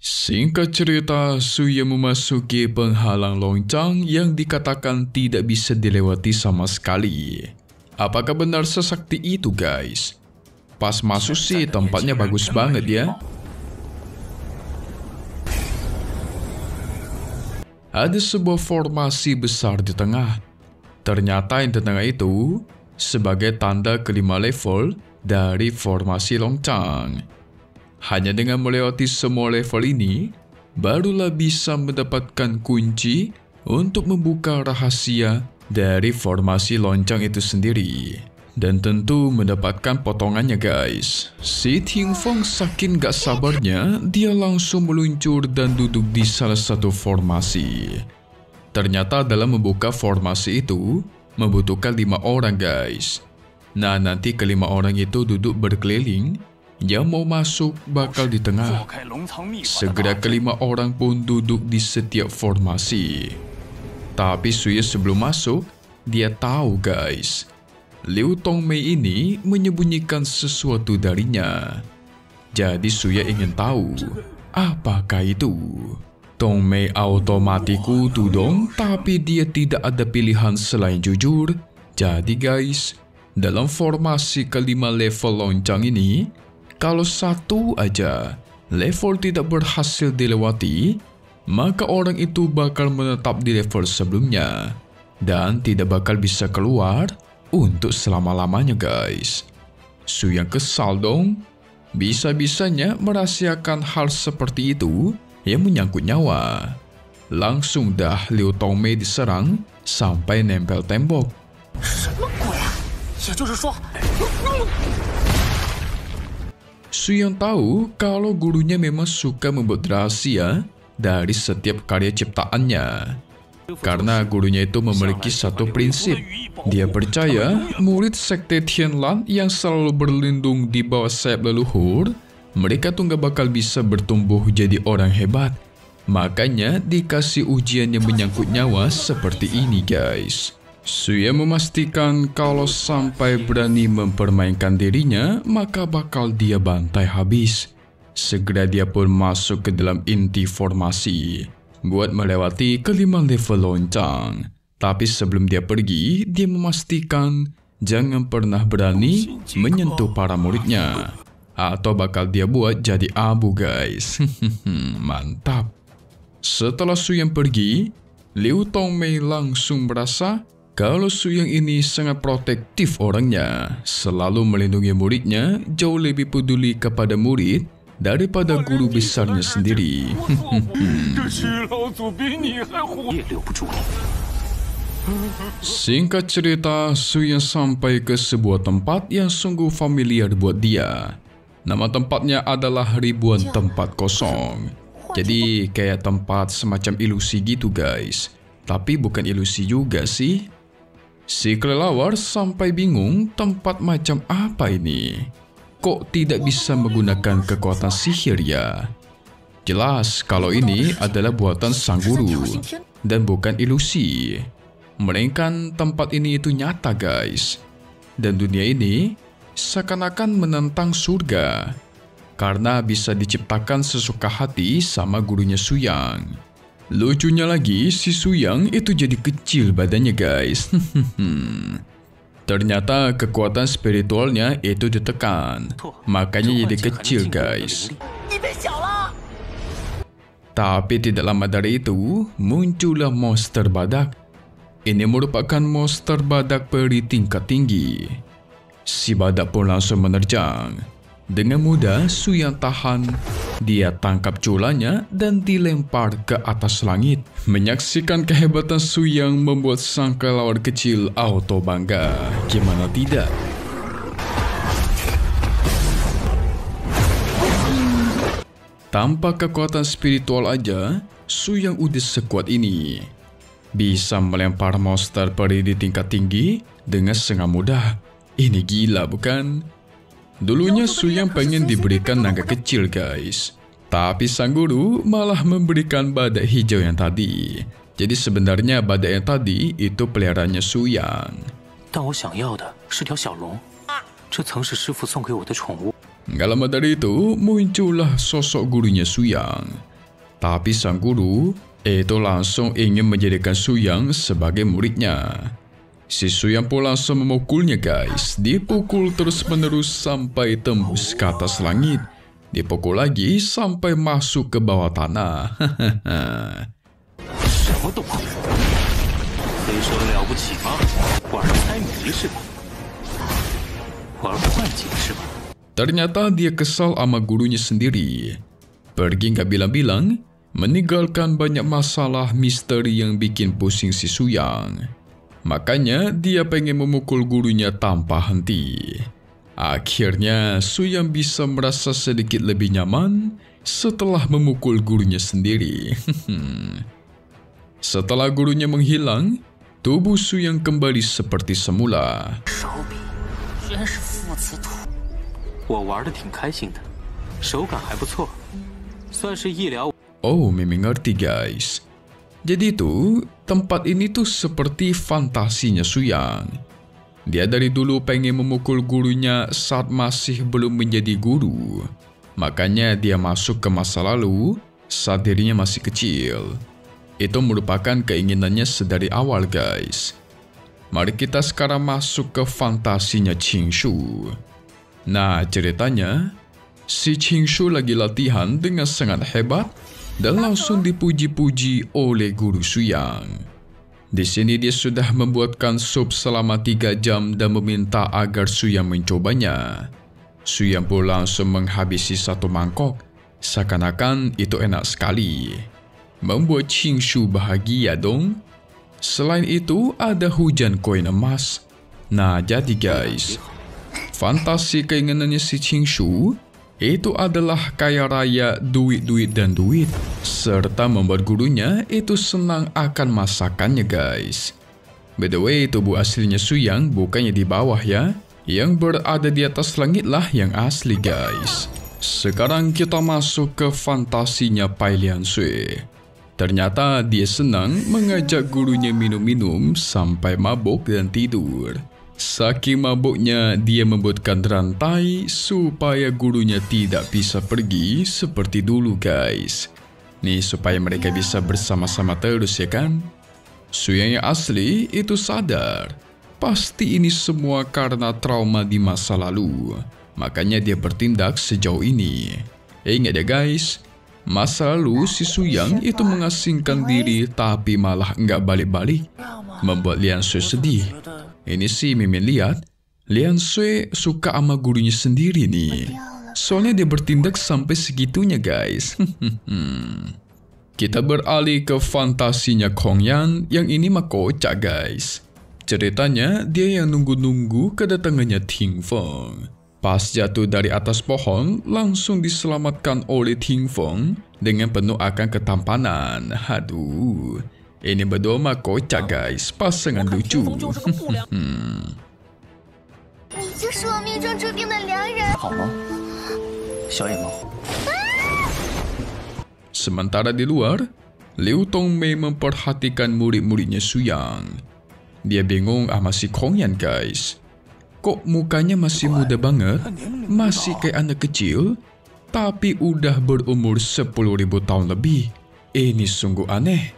Singkat cerita, Suya memasuki penghalang loncang yang dikatakan tidak bisa dilewati sama sekali. Apakah benar sesakti itu, guys? Pas masuk sih tempatnya bagus banget ya. Ada sebuah formasi besar di tengah. Ternyata yang di tengah itu sebagai tanda kelima level dari formasi loncang. Hanya dengan melewati semua level ini, barulah bisa mendapatkan kunci untuk membuka rahasia dari formasi loncang itu sendiri. Dan tentu mendapatkan potongannya, guys. Si Ting Feng saking gak sabarnya, dia langsung meluncur dan duduk di salah satu formasi. Ternyata dalam membuka formasi itu, membutuhkan 5 orang, guys. Nah, nanti kelima orang itu duduk berkeliling. Yang mau masuk bakal di tengah. Segera kelima orang pun duduk di setiap formasi. Tapi Suya sebelum masuk, dia tahu, guys, Liu Tongmei ini menyembunyikan sesuatu darinya. Jadi Suya ingin tahu, apakah itu? Tongmei automatiku tudong, tapi dia tidak ada pilihan selain jujur. Jadi guys, dalam formasi kelima level loncang ini, kalau satu aja level tidak berhasil dilewati, maka orang itu bakal menetap di level sebelumnya dan tidak bakal bisa keluar untuk selama-lamanya, guys. Suya kesal dong. Bisa-bisanya merahasiakan hal seperti itu yang menyangkut nyawa. Langsung dah Liu Tongmei diserang sampai nempel tembok. Suyang tahu kalau gurunya memang suka membuat rahasia dari setiap karya ciptaannya. Karena gurunya itu memiliki satu prinsip. Dia percaya murid sekte Tianlan yang selalu berlindung di bawah sayap leluhur, mereka tuh gak bakal bisa bertumbuh jadi orang hebat. Makanya dikasih ujian yang menyangkut nyawa seperti ini, guys. Suya memastikan kalau sampai berani mempermainkan dirinya, maka bakal dia bantai habis. Segera dia pun masuk ke dalam inti formasi buat melewati kelima level loncang. Tapi sebelum dia pergi, dia memastikan jangan pernah berani menyentuh para muridnya, atau bakal dia buat jadi abu, guys. Mantap. Setelah Suyang pergi, Liu Tongmei langsung merasa kalau Suyang ini sangat protektif orangnya, selalu melindungi muridnya, jauh lebih peduli kepada murid daripada guru besarnya sendiri. Singkat cerita, Suyang sampai ke sebuah tempat yang sungguh familiar buat dia. Nama tempatnya adalah ribuan tempat kosong. Jadi kayak tempat semacam ilusi gitu, guys. Tapi bukan ilusi juga sih. Si kelelawar sampai bingung tempat macam apa ini. Kok tidak bisa menggunakan kekuatan sihir ya? Jelas kalau ini adalah buatan sang guru dan bukan ilusi. Melainkan tempat ini itu nyata, guys. Dan dunia ini seakan-akan menentang surga. Karena bisa diciptakan sesuka hati sama gurunya Suyang. Lucunya lagi, si Suyang itu jadi kecil badannya, guys. Ternyata kekuatan spiritualnya itu ditekan. Makanya jadi kecil, guys. Tapi tidak lama dari itu, muncullah monster badak. Ini merupakan monster badak peri tingkat tinggi. Si badak pun langsung menerjang. Dengan mudah Suyang tahan, dia tangkap culanya dan dilempar ke atas langit. Menyaksikan kehebatan Suyang membuat sang kelelawar kecil auto bangga. Gimana tidak? Tanpa kekuatan spiritual aja, Suyang udah sekuat ini. Bisa melempar monster peri di tingkat tinggi dengan sangat mudah. Ini gila bukan? Dulunya Suyang pengen diberikan naga kecil, guys. Tapi sang guru malah memberikan badak hijau yang tadi. Jadi sebenarnya badak yang tadi itu peliharaannya Suyang. Gak lama dari itu muncullah sosok gurunya Suyang. Tapi sang guru itu langsung ingin menjadikan Su Yang sebagai muridnya. Si Su Yang pun langsung memukulnya guys. Dipukul terus-menerus sampai tembus ke atas langit. Dipukul lagi sampai masuk ke bawah tanah. Ternyata dia kesal sama gurunya sendiri. Pergi nggak bilang-bilang, meninggalkan banyak masalah misteri yang bikin pusing si Su Yang. Makanya dia pengen memukul gurunya tanpa henti. Akhirnya Su Yang bisa merasa sedikit lebih nyaman setelah memukul gurunya sendiri. Setelah gurunya menghilang, tubuh Su Yang kembali seperti semula. Oh, memang ngerti guys. Jadi itu, tempat ini tuh seperti fantasinya Su Yang. Dia dari dulu pengen memukul gurunya saat masih belum menjadi guru. Makanya dia masuk ke masa lalu saat dirinya masih kecil. Itu merupakan keinginannya sedari awal guys. Mari kita sekarang masuk ke fantasinya Qingshu. Nah, ceritanya, si Qingshu lagi latihan dengan sangat hebat dan langsung dipuji-puji oleh guru Su Yang. Di sini dia sudah membuatkan sup selama 3 jam dan meminta agar Su Yang mencobanya. Su Yang pun langsung menghabisi 1 mangkok, seakan-akan itu enak sekali. Membuat Qingshu bahagia dong. Selain itu, ada hujan koin emas. Nah, jadi guys, fantasi keinginannya si Qingshu itu adalah kaya raya, duit dan duit, serta membuat gurunya itu senang akan masakannya guys. By the way, tubuh aslinya Su Yang bukannya di bawah ya, yang berada di atas langit lah yang asli guys. Sekarang kita masuk ke fantasinya Pai Liansui. Ternyata dia senang mengajak gurunya minum-minum sampai mabuk dan tidur. Saking mabuknya, dia membuatkan rantai supaya gurunya tidak bisa pergi seperti dulu guys. Nih supaya mereka bisa bersama-sama terus ya kan. Su Yang asli itu sadar. Pasti ini semua karena trauma di masa lalu. Makanya dia bertindak sejauh ini. Ingat ya guys, masa lalu si Su Yang itu mengasingkan diri tapi malah nggak balik-balik. Membuat Liansui sedih. Ini sih Mimin lihat, Liansui suka sama gurunya sendiri nih. Soalnya dia bertindak sampai segitunya guys. Kita beralih ke fantasinya Kongyan, yang ini mah kocak guys. Ceritanya dia yang nunggu-nunggu kedatangannya Ting Feng. Pas jatuh dari atas pohon, langsung diselamatkan oleh Ting Feng dengan penuh akan ketampanan. Aduh, ini berdua mah kocak guys, pasangan lucu. Sementara di luar, Liu Tongmei memperhatikan murid-muridnya Su Yang. Dia bingung sama si Kongyan guys. Kok mukanya masih muda banget, masih kayak anak kecil, tapi udah berumur 10.000 tahun lebih. Ini sungguh aneh.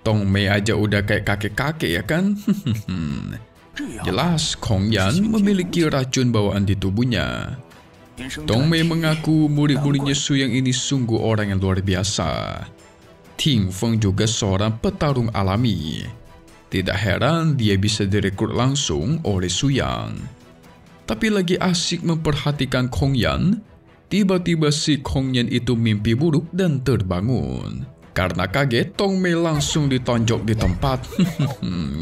Tongmei aja udah kayak kakek-kakek ya kan? Jelas Kongyan memiliki racun bawaan di tubuhnya. Tongmei mengaku murid-muridnya Su Yang ini sungguh orang yang luar biasa. Ting Feng juga seorang petarung alami. Tidak heran dia bisa direkrut langsung oleh Su Yang. Tapi lagi asik memperhatikan Kongyan, tiba-tiba si Kongyan itu mimpi buruk dan terbangun. Karena kaget, Tongmei langsung ditonjok di tempat.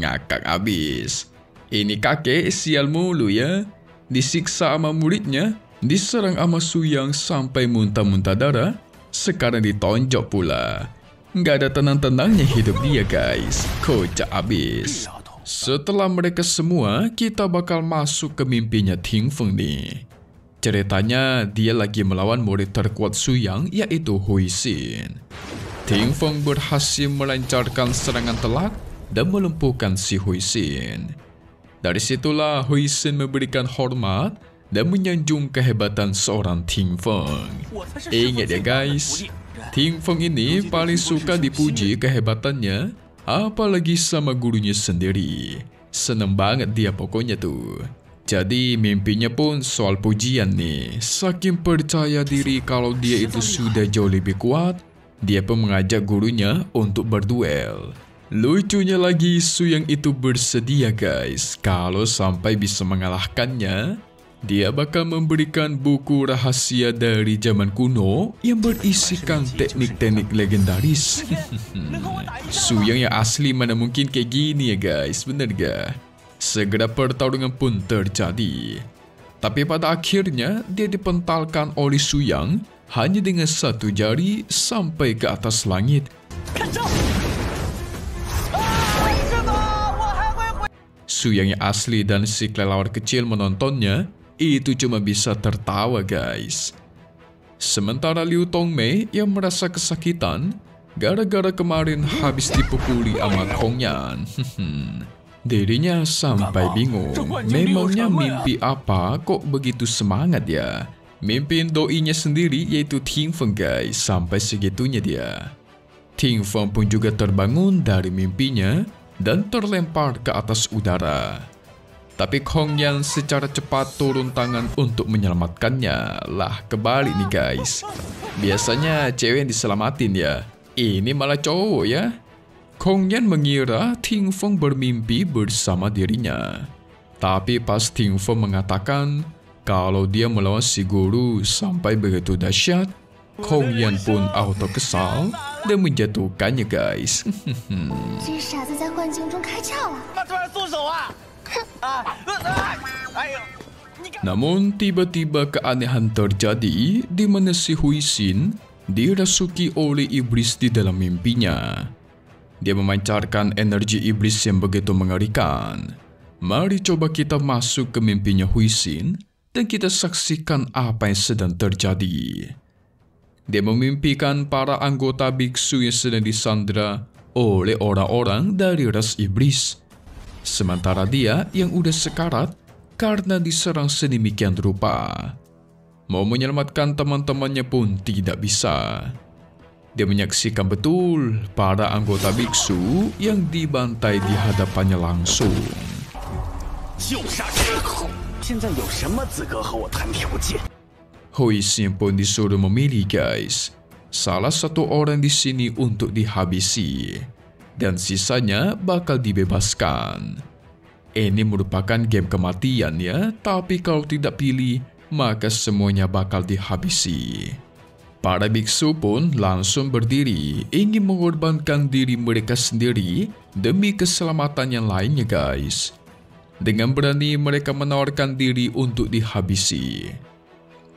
Ngakak abis. Ini kakek sial mulu ya. Disiksa sama muridnya, diserang sama Su Yang sampai muntah-muntah darah, sekarang ditonjok pula. Nggak ada tenang-tenangnya hidup dia guys. Kocak abis. Setelah mereka semua, kita bakal masuk ke mimpinya Ting Feng nih. Ceritanya dia lagi melawan murid terkuat Su Yang, yaitu Hui Xin. Ting Feng berhasil melancarkan serangan telak dan melumpuhkan si Hui Xin. Dari situlah Hui Xin memberikan hormat dan menyanjung kehebatan seorang Ting Feng. Ingat ya guys, Ting Feng ini paling suka dipuji kehebatannya, apalagi sama gurunya sendiri. Seneng banget dia pokoknya tuh. Jadi mimpinya pun soal pujian nih. Saking percaya diri kalau dia itu sudah jauh lebih kuat, dia pun mengajak gurunya untuk berduel. Lucunya lagi, Su Yang itu bersedia guys. Kalau sampai bisa mengalahkannya, dia bakal memberikan buku rahasia dari zaman kuno yang berisikan teknik-teknik legendaris. Su Yang yang asli mana mungkin kayak gini ya guys, bener gak? Segera pertarungan pun terjadi. Tapi pada akhirnya dia dipentalkan oleh Su Yang hanya dengan satu jari sampai ke atas langit. Su Yang asli dan si kelelawar kecil menontonnya itu cuma bisa tertawa guys. Sementara Liu Tongmei yang merasa kesakitan gara-gara kemarin habis dipukuli sama Kong Yan. Dirinya sampai bingung, memangnya mimpi apa kok begitu semangat ya? Mimpiin doinya sendiri yaitu Ting Feng guys, sampai segitunya dia. Ting Feng pun juga terbangun dari mimpinya dan terlempar ke atas udara. Tapi Kong Yan secara cepat turun tangan untuk menyelamatkannya. Lah kebalik nih guys. Biasanya cewek yang diselamatin ya, ini malah cowok ya. Kong Yan mengira Ting Feng bermimpi bersama dirinya. Tapi pas Ting Feng mengatakan kalau dia melawan si guru sampai begitu dahsyat, Kong Yan pun auto kesal dan menjatuhkannya guys. Namun tiba-tiba keanehan terjadi di mana si Huixin dirasuki oleh iblis di dalam mimpinya. Dia memancarkan energi iblis yang begitu mengerikan. Mari coba kita masuk ke mimpinya Huixin dan kita saksikan apa yang sedang terjadi. Dia memimpikan para anggota biksu yang sedang disandra oleh orang-orang dari ras iblis. Sementara dia yang udah sekarat karena diserang sedemikian rupa. Mau menyelamatkan teman-temannya pun tidak bisa. Dia menyaksikan betul para anggota biksu yang dibantai di hadapannya langsung. Huixin pun disuruh memilih guys, salah satu orang di sini untuk dihabisi dan sisanya bakal dibebaskan. Ini merupakan game kematian ya, tapi kalau tidak pilih maka semuanya bakal dihabisi. Para biksu pun langsung berdiri ingin mengorbankan diri mereka sendiri demi keselamatan yang lainnya guys. Dengan berani mereka menawarkan diri untuk dihabisi.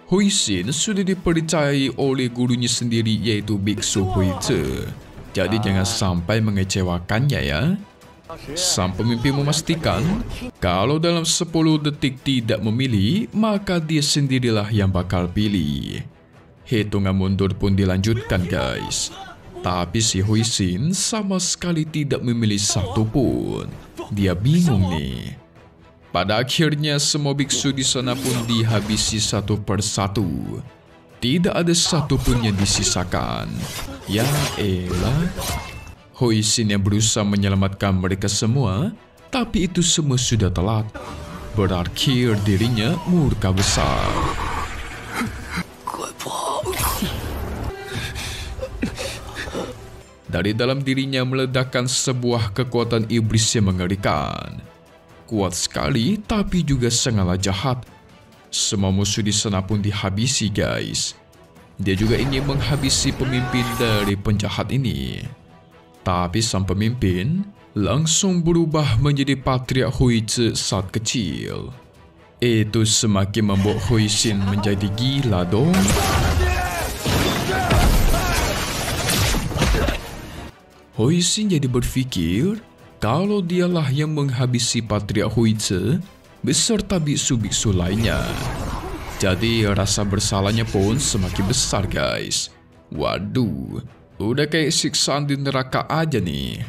Huixin sudah dipercayai oleh gurunya sendiri yaitu Biksu Huizi. Jadi jangan sampai mengecewakannya ya. Sang pemimpin memastikan kalau dalam 10 detik tidak memilih, maka dia sendirilah yang bakal pilih. Hitungan mundur pun dilanjutkan guys. Tapi si Huixin sama sekali tidak memilih satu pun. Dia bingung nih. Pada akhirnya semua biksu di sana pun dihabisi satu persatu. Tidak ada satu pun yang disisakan. Ya elah. Huixin yang berusaha menyelamatkan mereka semua, tapi itu semua sudah telat. Berakhir dirinya murka besar. Dari dalam dirinya meledakkan sebuah kekuatan iblis yang mengerikan. Kuat sekali tapi juga sangatlah jahat. Semua musuh di sana pun dihabisi guys. Dia juga ingin menghabisi pemimpin dari penjahat ini. Tapi sang pemimpin langsung berubah menjadi Patriark Huizi saat kecil. Itu semakin membuat Huixin menjadi gila dong. Huixin jadi berpikir kalau dialah yang menghabisi Patriark Huizi beserta biksu-biksu lainnya. Jadi rasa bersalahnya pun semakin besar guys. Waduh, udah kayak siksaan di neraka aja nih.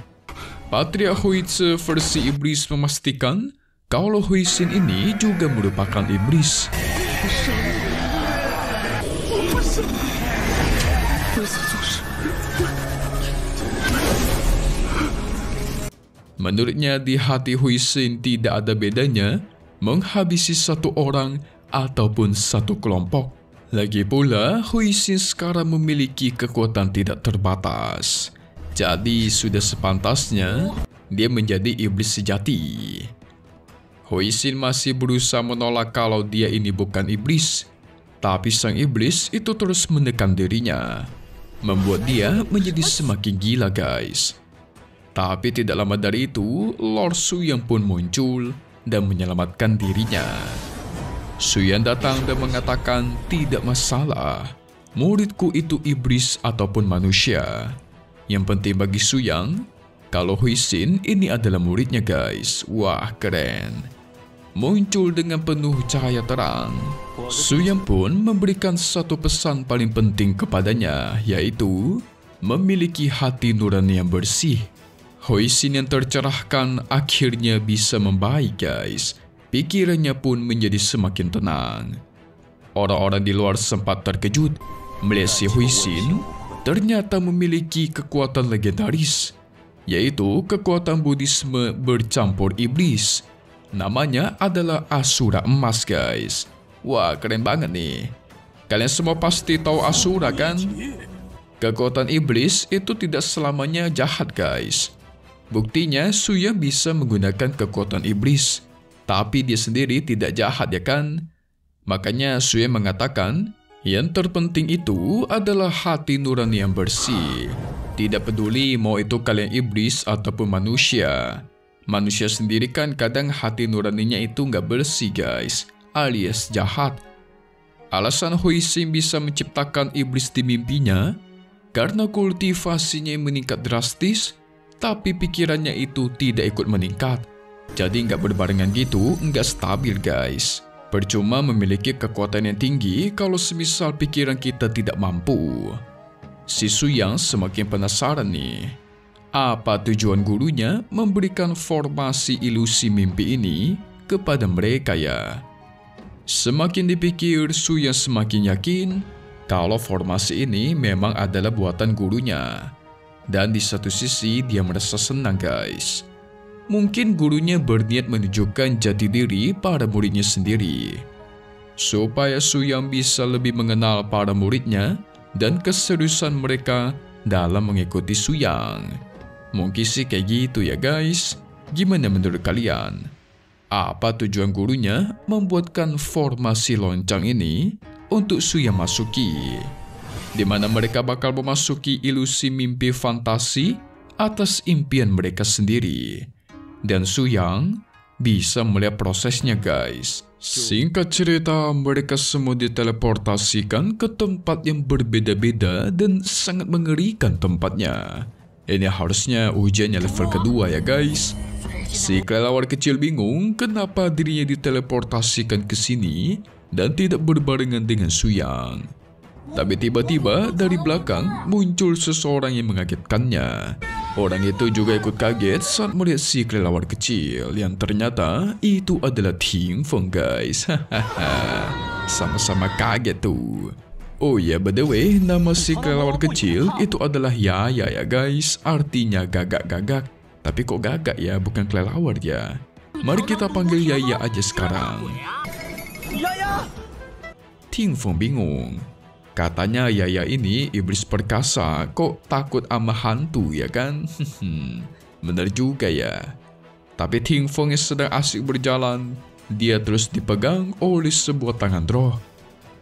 Patriark Huizi versi iblis memastikan kalau Huixin ini juga merupakan iblis. Menurutnya di hati Huixin tidak ada bedanya menghabisi satu orang ataupun satu kelompok. Lagi pula, Huixin sekarang memiliki kekuatan tidak terbatas. Jadi sudah sepantasnya dia menjadi iblis sejati. Huixin masih berusaha menolak kalau dia ini bukan iblis. Tapi sang iblis itu terus menekan dirinya, membuat dia menjadi semakin gila guys. Tapi tidak lama dari itu, Lord Suyang pun muncul dan menyelamatkan dirinya. Suyang datang dan mengatakan tidak masalah, muridku itu iblis ataupun manusia. Yang penting bagi Suyang, kalau Huixin ini adalah muridnya guys. Wah keren. Muncul dengan penuh cahaya terang. Suyang pun memberikan satu pesan paling penting kepadanya, yaitu memiliki hati nurani yang bersih. Huixin yang tercerahkan akhirnya bisa membaik guys. Pikirannya pun menjadi semakin tenang. Orang-orang di luar sempat terkejut melihat si Huixin ternyata memiliki kekuatan legendaris, yaitu kekuatan Buddhisme bercampur iblis. Namanya adalah Asura Emas guys. Wah keren banget nih. Kalian semua pasti tahu Asura kan? Kekuatan iblis itu tidak selamanya jahat guys. Buktinya Suyang bisa menggunakan kekuatan iblis, tapi dia sendiri tidak jahat ya kan? Makanya Suyang mengatakan, yang terpenting itu adalah hati nurani yang bersih. Tidak peduli mau itu kalian iblis ataupun manusia. Manusia sendiri kan kadang hati nuraninya itu nggak bersih guys, alias jahat. Alasan Huixin bisa menciptakan iblis di mimpinya, karena kultivasinya yang meningkat drastis, tapi pikirannya itu tidak ikut meningkat. Jadi nggak berbarengan gitu, nggak stabil guys. Percuma memiliki kekuatan yang tinggi kalau semisal pikiran kita tidak mampu. Si Suyang semakin penasaran nih. Apa tujuan gurunya memberikan formasi ilusi mimpi ini kepada mereka ya? Semakin dipikir, Suyang semakin yakin kalau formasi ini memang adalah buatan gurunya. Dan di satu sisi dia merasa senang guys. Mungkin gurunya berniat menunjukkan jati diri para muridnya sendiri, supaya Suyang bisa lebih mengenal para muridnya dan keseriusan mereka dalam mengikuti Suyang. Mungkin sih kayak gitu ya guys. Gimana menurut kalian? Apa tujuan gurunya membuatkan formasi lonceng ini untuk Suyang masuki? Di mana mereka bakal memasuki ilusi mimpi fantasi atas impian mereka sendiri. Dan Suyang bisa melihat prosesnya guys. Singkat cerita, mereka semua diteleportasikan ke tempat yang berbeda-beda dan sangat mengerikan tempatnya. Ini harusnya ujiannya level kedua ya guys. Si kelelawar kecil bingung kenapa dirinya diteleportasikan ke sini dan tidak berbarengan dengan Suyang. Tapi tiba-tiba dari belakang muncul seseorang yang mengagetkannya. Orang itu juga ikut kaget saat melihat si kelelawar kecil yang ternyata itu adalah Ting Feng guys. Sama-sama kaget tuh. Oh ya, by the way, nama si kelelawar kecil itu adalah Yaya ya guys. Artinya gagak-gagak. Tapi kok gagak ya, bukan kelelawar ya. Mari kita panggil Yaya aja sekarang. Ting Feng bingung. Katanya Yaya ini iblis perkasa, kok takut sama hantu ya kan? Benar juga ya. Tapi Ting Feng yang sedang asik berjalan, dia terus dipegang oleh sebuah tangan roh.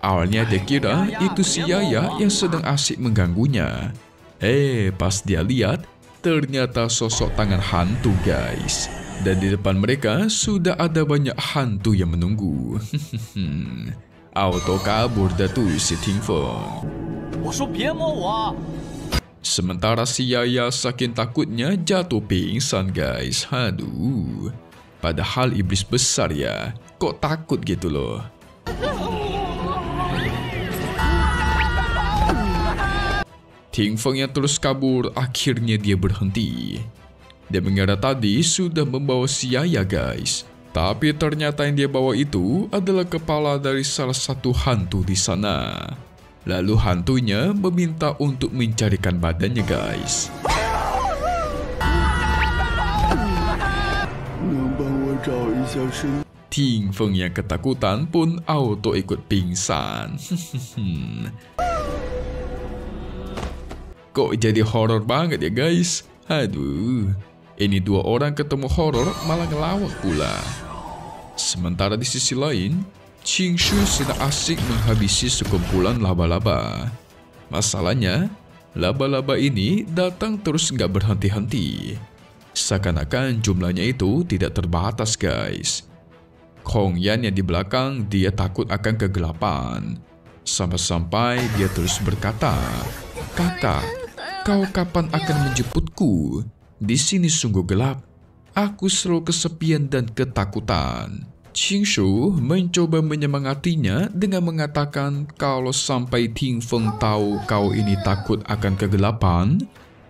Awalnya dia kira itu si Yaya yang sedang asik mengganggunya. Pas dia lihat, ternyata sosok tangan hantu guys. Dan di depan mereka sudah ada banyak hantu yang menunggu. Auto kabur dah tuh si Ting Feng. Sementara si Yaya saking takutnya jatuh pingsan guys. Aduh. Padahal iblis besar ya. Kok takut gitu loh. Ting Feng yang terus kabur, akhirnya dia berhenti. Dia mengira tadi sudah membawa si Yaya guys. Tapi ternyata yang dia bawa itu adalah kepala dari salah satu hantu di sana. Lalu hantunya meminta untuk mencarikan badannya, guys. Ting Feng yang ketakutan pun auto ikut pingsan. Kok jadi horor banget ya, guys? Aduh, ini dua orang ketemu horor malah ngelawak pula. Sementara di sisi lain, Qing Shu sedang asik menghabisi sekumpulan laba-laba. Masalahnya, laba-laba ini datang terus nggak berhenti-henti. Seakan-akan jumlahnya itu tidak terbatas, guys. Hong Yan yang di belakang, dia takut akan kegelapan. Sampai-sampai dia terus berkata, "Kakak, kau kapan akan menjemputku? Di sini sungguh gelap. Aku selalu kesepian dan ketakutan." Qing Shu mencoba menyemangatinya dengan mengatakan kalau sampai Ting Feng tahu kau ini takut akan kegelapan,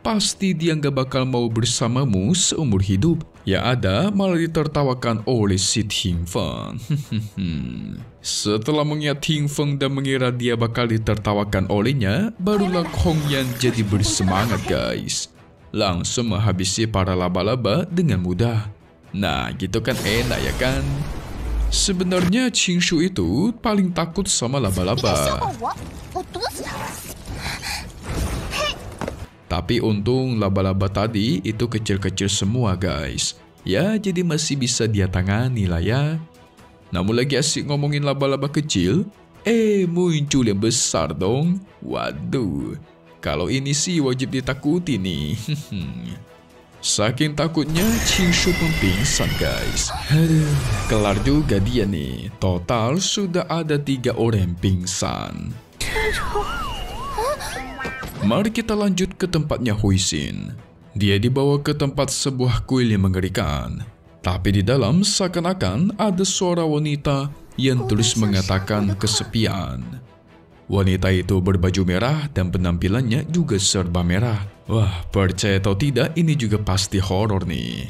pasti dia nggak bakal mau bersamamu seumur hidup. Ya ada malah ditertawakan oleh si Ting Feng. Setelah mengingat Ting Feng dan mengira dia bakal ditertawakan olehnya, barulah Hong Yan jadi bersemangat, guys. Langsung menghabisi para laba-laba dengan mudah. Nah, gitu kan enak ya kan? Sebenarnya Qing Shu itu paling takut sama laba-laba. Tapi untung laba-laba tadi itu kecil-kecil semua, guys. Ya, jadi masih bisa dia tangani lah ya. Namun lagi asik ngomongin laba-laba kecil, muncul yang besar dong. Waduh, kalau ini sih wajib ditakuti nih. Saking takutnya, Qing Shu pun pingsan, guys. Aduh, kelar juga dia nih. Total sudah ada 3 orang yang pingsan. Mari kita lanjut ke tempatnya Huixin. Dia dibawa ke tempat sebuah kuil yang mengerikan. Tapi di dalam seakan-akan ada suara wanita yang terus mengatakan kesepian. Wanita itu berbaju merah dan penampilannya juga serba merah. Wah, percaya atau tidak, ini juga pasti horor nih.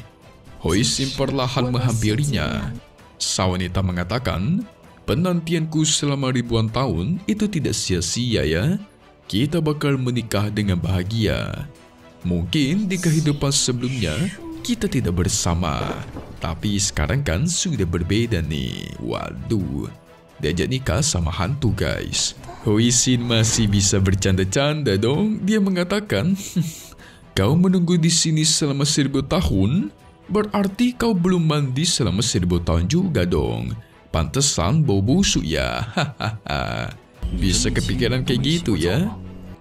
Huixin perlahan menghampirinya. Sang wanita mengatakan, "Penantianku selama ribuan tahun itu tidak sia-sia ya. Kita bakal menikah dengan bahagia. Mungkin di kehidupan sebelumnya kita tidak bersama, tapi sekarang kan sudah berbeda nih." Waduh, diajak nikah sama hantu, guys. Huixin masih bisa bercanda-canda dong. Dia mengatakan, "Kau menunggu di sini selama 1000 tahun? Berarti kau belum mandi selama 1000 tahun juga dong. Pantesan bau busuk ya." Hahaha. Bisa kepikiran kayak gitu ya?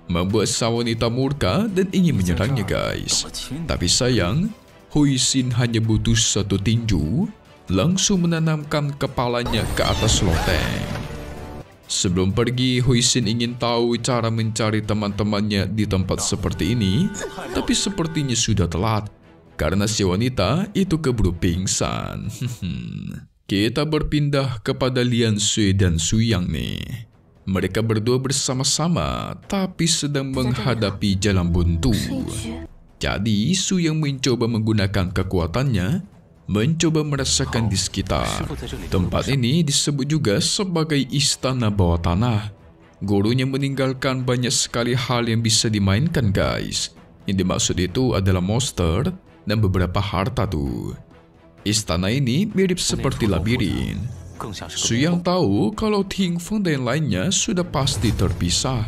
Membuat sang wanita murka dan ingin menyerangnya, guys. Tapi sayang, Huixin hanya butuh 1 tinju, langsung menanamkan kepalanya ke atas loteng. Sebelum pergi, Huixin ingin tahu cara mencari teman-temannya di tempat seperti ini, tapi sepertinya sudah telat, karena si wanita itu keburu pingsan. Kita berpindah kepada Lian Sui dan Suyang nih. Mereka berdua bersama-sama, tapi sedang menghadapi jalan buntu. Jadi, Suyang mencoba menggunakan kekuatannya, mencoba merasakan di sekitar. Tempat ini disebut juga sebagai istana bawah tanah. Gurunya meninggalkan banyak sekali hal yang bisa dimainkan, guys. Yang dimaksud itu adalah monster dan beberapa harta tuh. Istana ini mirip seperti labirin. Suyang tahu kalau Ting Feng dan lainnya sudah pasti terpisah.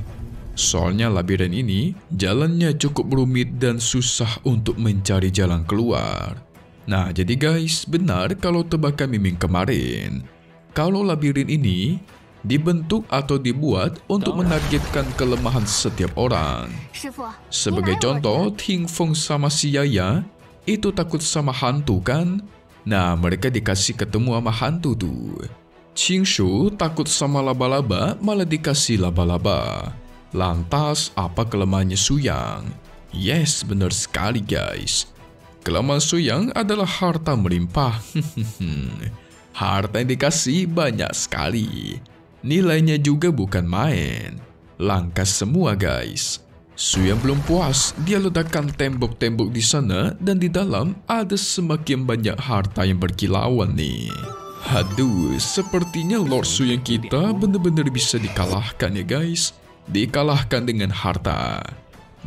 Soalnya labirin ini jalannya cukup rumit dan susah untuk mencari jalan keluar. Nah, jadi guys, benar kalau tebakan Miming kemarin. Kalau labirin ini dibentuk atau dibuat untuk menargetkan kelemahan setiap orang. Sebagai contoh, Ting Feng sama si Yaya itu takut sama hantu kan? Nah, mereka dikasih ketemu sama hantu tuh. Qing Shu takut sama laba-laba, malah dikasih laba-laba. Lantas, apa kelemahannya Suyang? Yes, benar sekali guys. Kelemahan Suyang adalah harta melimpah. Harta yang dikasih banyak sekali. Nilainya juga bukan main. Langka semua guys. Suyang belum puas, dia ledakan tembok-tembok di sana dan di dalam ada semakin banyak harta yang berkilauan nih. Aduh, sepertinya Lord Suyang kita benar-benar bisa dikalahkan ya guys. dikalahkan dengan harta.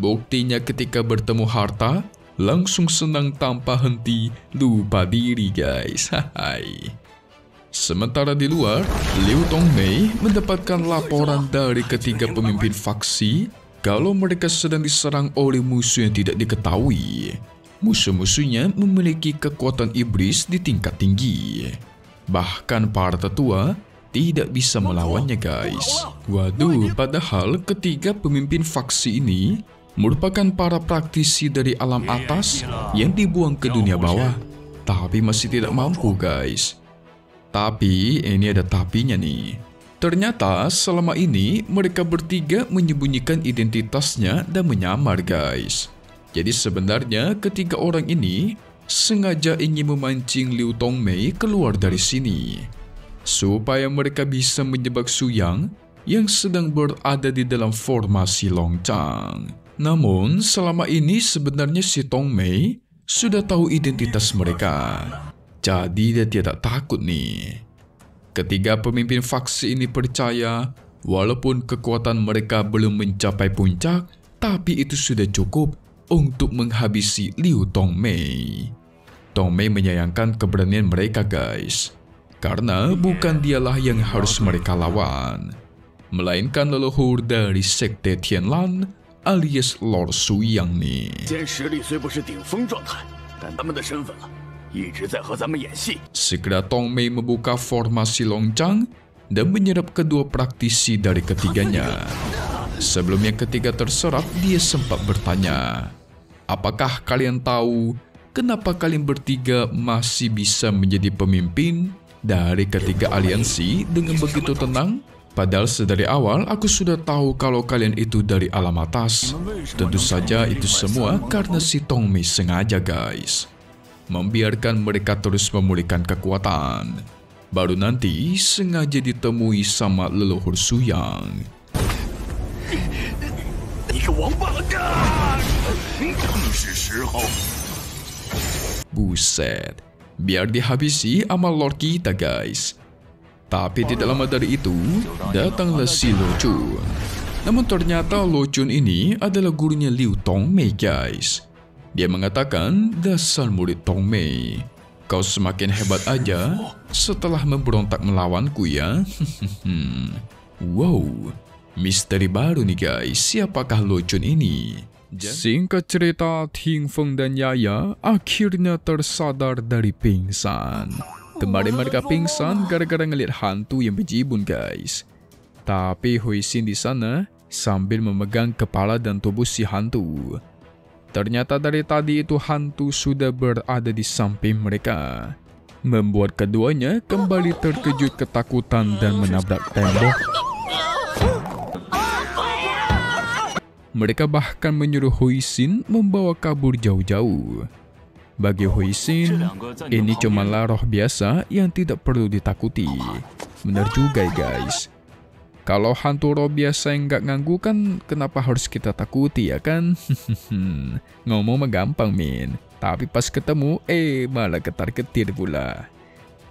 Buktinya ketika bertemu harta, langsung senang tanpa henti, lupa diri guys. Hai. Sementara di luar, Liu Tongmei mendapatkan laporan dari ketiga pemimpin faksi kalau mereka sedang diserang oleh musuh yang tidak diketahui. Musuh-musuhnya memiliki kekuatan iblis di tingkat tinggi. Bahkan para tetua tidak bisa melawannya guys. Waduh, padahal ketiga pemimpin faksi ini merupakan para praktisi dari alam atas yang dibuang ke dunia bawah, tapi masih tidak mampu guys. Tapi ini ada tapinya nih. Ternyata selama ini mereka bertiga menyembunyikan identitasnya dan menyamar guys. Jadi sebenarnya ketiga orang ini sengaja ingin memancing Liu Tongmei keluar dari sini, supaya mereka bisa menjebak Su Yang yang sedang berada di dalam formasi Longcang. Namun selama ini sebenarnya si Tongmei sudah tahu identitas mereka. Jadi dia tidak takut nih. Ketiga pemimpin faksi ini percaya walaupun kekuatan mereka belum mencapai puncak, tapi itu sudah cukup untuk menghabisi Liu Tongmei. Tongmei menyayangkan keberanian mereka guys, karena bukan dialah yang harus mereka lawan, melainkan leluhur dari Sekte Tianlan alias Lord Su Yang nih. Segera Tongmei membuka formasi Longcang dan menyerap kedua praktisi dari ketiganya. Sebelum yang ketiga terserap, dia sempat bertanya, "Apakah kalian tahu kenapa kalian bertiga masih bisa menjadi pemimpin dari ketiga aliansi dengan begitu tenang? Padahal sedari awal aku sudah tahu kalau kalian itu dari alam atas." Tentu saja itu semua karena si Tongmei sengaja guys, membiarkan mereka terus memulihkan kekuatan. Baru nanti sengaja ditemui sama leluhur Su Yang. Buset, biar dihabisi sama Lord kita guys. Tapi tidak lama dari itu, datanglah si Lo Chun. Namun ternyata Lo Chun ini adalah gurunya Liu Tongmei guys. Dia mengatakan, "Dasar murid Tongmei, kau semakin hebat aja setelah memberontak melawanku ya." Wow, misteri baru nih guys, siapakah Lo Chun ini? Singkat cerita, Ting Feng dan Yaya akhirnya tersadar dari pingsan. Kemarin mereka pingsan gara-gara ngeliat hantu yang bejibun guys. Tapi Hui Xin di sana sambil memegang kepala dan tubuh si hantu. Ternyata dari tadi itu hantu sudah berada di samping mereka, membuat keduanya kembali terkejut ketakutan dan menabrak tembok. Mereka bahkan menyuruh Hui Xin membawa kabur jauh-jauh. Bagi Hui Xin, ini cumalah roh biasa yang tidak perlu ditakuti. Benar juga guys. Kalau hantu roh biasa yang nggak ganggu kan kenapa harus kita takuti ya kan? Ngomong mah gampang min, tapi pas ketemu malah ketar-ketir pula.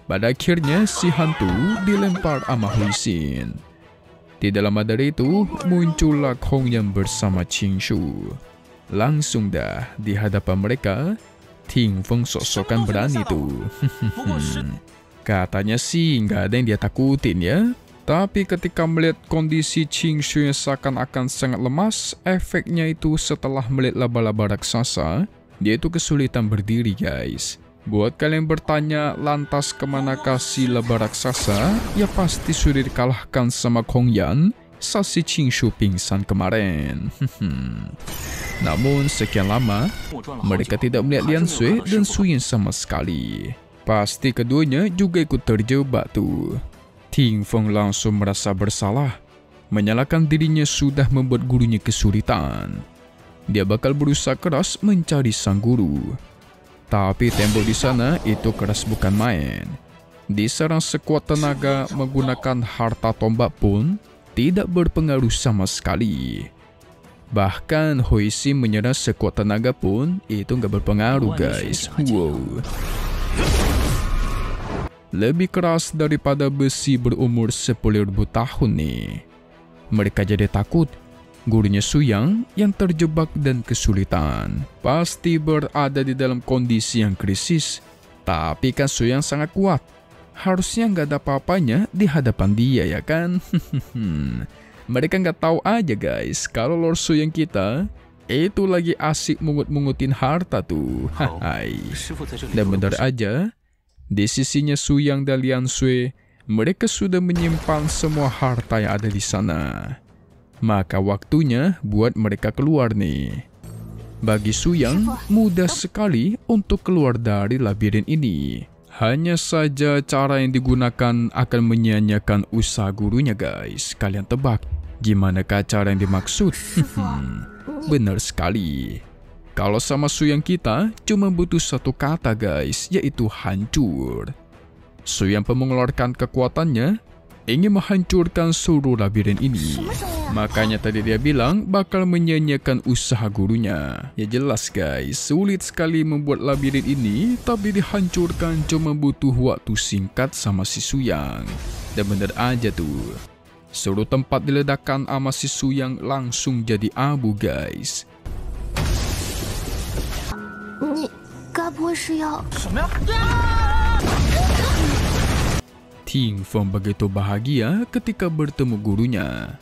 Pada akhirnya si hantu dilempar sama Hui Xin. Tidak lama dari itu muncullah Kong yang bersama Qing Shu. Langsung dah di hadapan mereka, Ting Feng sok-sokan berani tuh. Katanya sih nggak ada yang dia takutin ya. Tapi ketika melihat kondisi Qing Shu yang seakan-akan sangat lemas, efeknya itu setelah melihat laba-laba raksasa, dia itu kesulitan berdiri guys. Buat kalian bertanya lantas kemanakah si laba raksasa, ya pasti sudah dikalahkan sama Kong Yan saat si Qing Shu pingsan kemarin. Namun sekian lama, mereka tidak melihat Lian Sui dan Su Yin sama sekali. Pasti keduanya juga ikut terjebak tuh. Ting Feng langsung merasa bersalah, menyalahkan dirinya sudah membuat gurunya kesulitan. Dia bakal berusaha keras mencari sang guru. Tapi tembok di sana itu keras bukan main. Diserang sekuat tenaga menggunakan harta tombak pun tidak berpengaruh sama sekali. Bahkan Hui Xin menyerang sekuat tenaga pun itu nggak berpengaruh guys. Wow. Lebih keras daripada besi berumur 10.000 tahun nih. Mereka jadi takut. Gurunya Su Yang yang terjebak dan kesulitan pasti berada di dalam kondisi yang krisis. Tapi kan Su Yang sangat kuat. Harusnya nggak ada apa-apanya di hadapan dia, ya kan? Mereka nggak tahu aja guys, kalau Lord Su Yang kita itu lagi asik mungut-mungutin harta tuh. Hai. Dan benar aja, di sisinya Su Yang dan Lian Sui, mereka sudah menyimpan semua harta yang ada di sana. Maka waktunya buat mereka keluar nih. Bagi Su Yang, mudah sekali untuk keluar dari labirin ini. Hanya saja cara yang digunakan akan menyia-nyiakan usaha gurunya guys. Kalian tebak, gimanakah cara yang dimaksud? Benar sekali. Kalau sama Su Yang kita, cuma butuh satu kata guys, yaitu hancur. Su Yang mengeluarkan kekuatannya, ingin menghancurkan seluruh labirin ini. Makanya tadi dia bilang bakal menyia-nyiakan usaha gurunya. Ya jelas guys, sulit sekali membuat labirin ini, tapi dihancurkan cuma butuh waktu singkat sama si Su Yang. Dan bener aja tuh, seluruh tempat diledakkan sama si Su Yang langsung jadi abu guys. Ting Feng begitu bahagia ketika bertemu gurunya.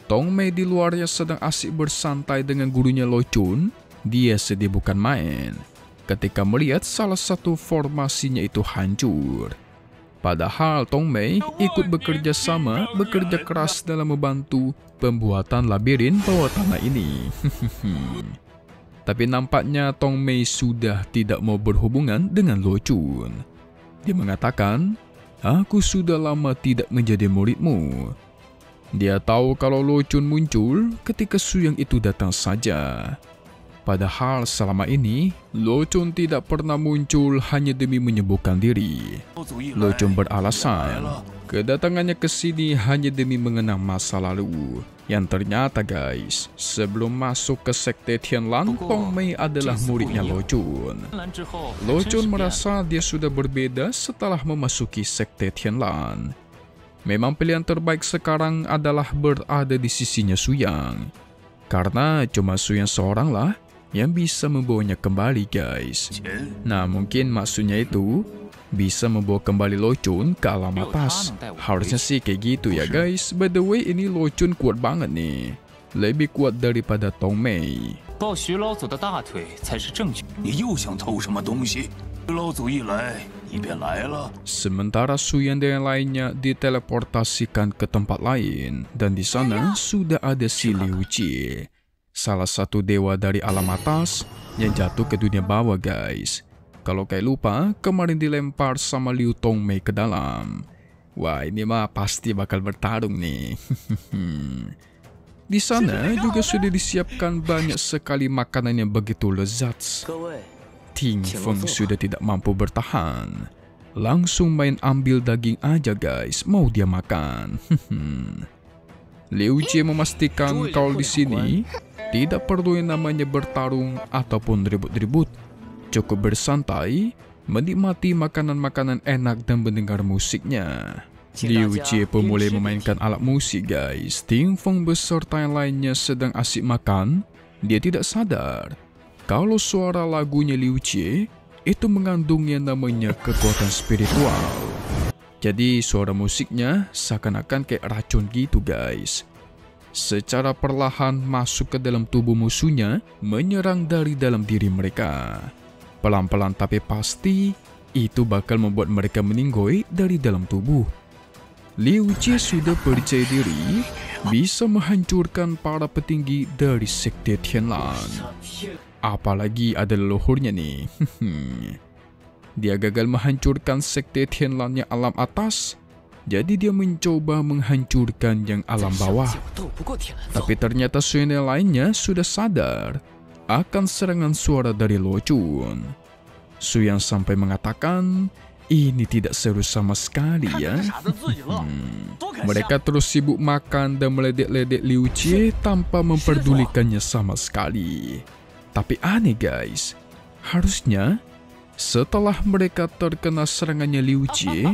Tong Mei di luarnya sedang asik bersantai dengan gurunya Lo Chun. Dia sedih bukan main ketika melihat salah satu formasinya itu hancur. Padahal Tong Mei ikut bekerja keras dalam membantu pembuatan labirin bawah tanah ini. Tapi nampaknya Tong Mei sudah tidak mau berhubungan dengan Lo Chun. Dia mengatakan, "Aku sudah lama tidak menjadi muridmu." Dia tahu kalau Lo Chun muncul ketika Su Yang itu datang saja. Padahal selama ini, Lo Chun tidak pernah muncul hanya demi menyembuhkan diri. Lo Chun beralasan, kedatangannya ke sini hanya demi mengenang masa lalu. Yang ternyata guys, sebelum masuk ke Sekte Tianlan, Tong Mei adalah muridnya Lo Chun. Lo Chun merasa dia sudah berbeda setelah memasuki Sekte Tianlan. Memang pilihan terbaik sekarang adalah berada di sisinya Su Yang. Karena cuma Su Yang seorang lah yang bisa membawanya kembali guys. Nah mungkin maksudnya itu bisa membawa kembali Lo Chun ke alam atas. Harusnya sih kayak gitu ya guys. By the way, ini Lo Chun kuat banget nih. Lebih kuat daripada Tong Mei. Sementara Su Yang dan yang lainnya diteleportasikan ke tempat lain. Dan di sana sudah ada si Liu Jie, salah satu dewa dari alam atas yang jatuh ke dunia bawah guys. Kalau kayak lupa, kemarin dilempar sama Liu Tong Mei ke dalam. Wah ini mah pasti bakal bertarung nih. Di sana juga sudah disiapkan banyak sekali makanan yang begitu lezat. Ting Feng sudah tidak mampu bertahan. Langsung main ambil daging aja guys, mau dia makan. Liu Jie memastikan kalau di sini tidak perlu yang namanya bertarung ataupun ribut-ribut. Cukup bersantai, menikmati makanan-makanan enak dan mendengar musiknya. Liu Jie pun mulai memainkan alat musik guys. Ting Feng beserta yang lainnya sedang asik makan. Dia tidak sadar kalau suara lagunya Liu Jie itu mengandung yang namanya kekuatan spiritual. Jadi suara musiknya seakan-akan kayak racun gitu guys. Secara perlahan masuk ke dalam tubuh musuhnya, menyerang dari dalam diri mereka. Pelan-pelan tapi pasti, itu bakal membuat mereka meninggoy dari dalam tubuh. Liu Jie sudah percaya diri bisa menghancurkan para petinggi dari Sekte Tianlan. Apalagi ada leluhurnya nih. Dia gagal menghancurkan Sekte Tianlan yang alam atas, jadi dia mencoba menghancurkan yang alam bawah. Tapi ternyata Su Yang lainnya sudah sadar akan serangan suara dari Lo Chun. Su Yang sampai mengatakan, ini tidak seru sama sekali ya. Mereka terus sibuk makan dan meledek-ledek Liu Jie tanpa memperdulikannya sama sekali. Tapi aneh guys, harusnya Setelah mereka terkena serangannya Liu Jie,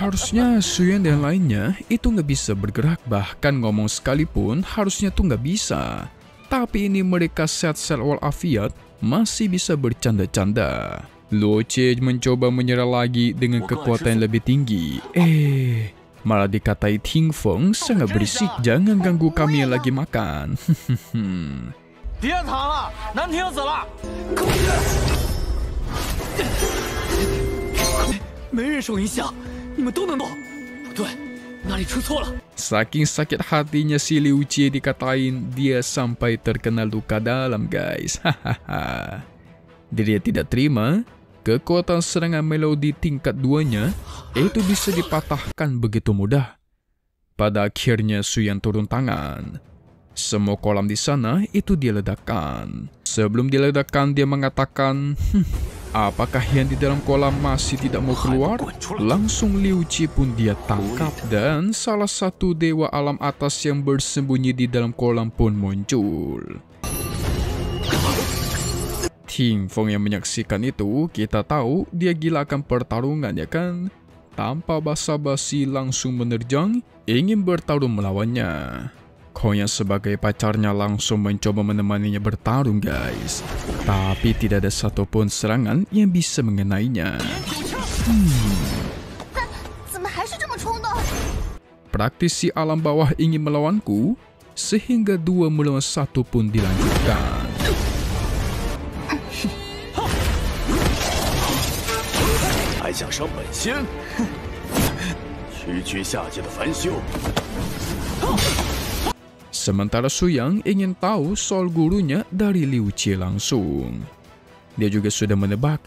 harusnya Suyang dan lainnya itu nggak bisa bergerak, bahkan ngomong sekalipun harusnya tuh nggak bisa. Tapi ini mereka sehat-sehat walafiat masih bisa bercanda-canda. Luo Jie mencoba menyerah lagi dengan kekuatan yang lebih tinggi. Malah dikatai Ting Feng sangat berisik, jangan ganggu kami yang lagi makan. 别藏了，南亭死了。没人受影响，你们都能动。不对，哪里出错了？ Saking sakit hatinya si Liu Jie dikatain dia sampai terkena luka dalam, guys. Hahaha. Dia tidak terima kekuatan serangan melodi tingkat 2-nya itu bisa dipatahkan begitu mudah. Pada akhirnya Suyang turun tangan. Semua kolam di sana itu dia ledakkan. Sebelum diledakkan dia mengatakan, apakah yang di dalam kolam masih tidak mau keluar? Langsung Liu Jie pun dia tangkap dan salah satu dewa alam atas yang bersembunyi di dalam kolam pun muncul. Ting Feng yang menyaksikan itu, kita tahu dia gila akan pertarungan, ya kan? Tanpa basa-basi langsung menerjang, ingin bertarung melawannya. Kong yang sebagai pacarnya langsung mencoba menemaninya bertarung, guys. Tapi tidak ada satupun serangan yang bisa mengenainya. Praktisi alam bawah ingin melawanku, sehingga 2 melawan 1 pun dilanjutkan. Sementara Suyang ingin tahu soal gurunya dari Liu Jie langsung. Dia juga sudah menebak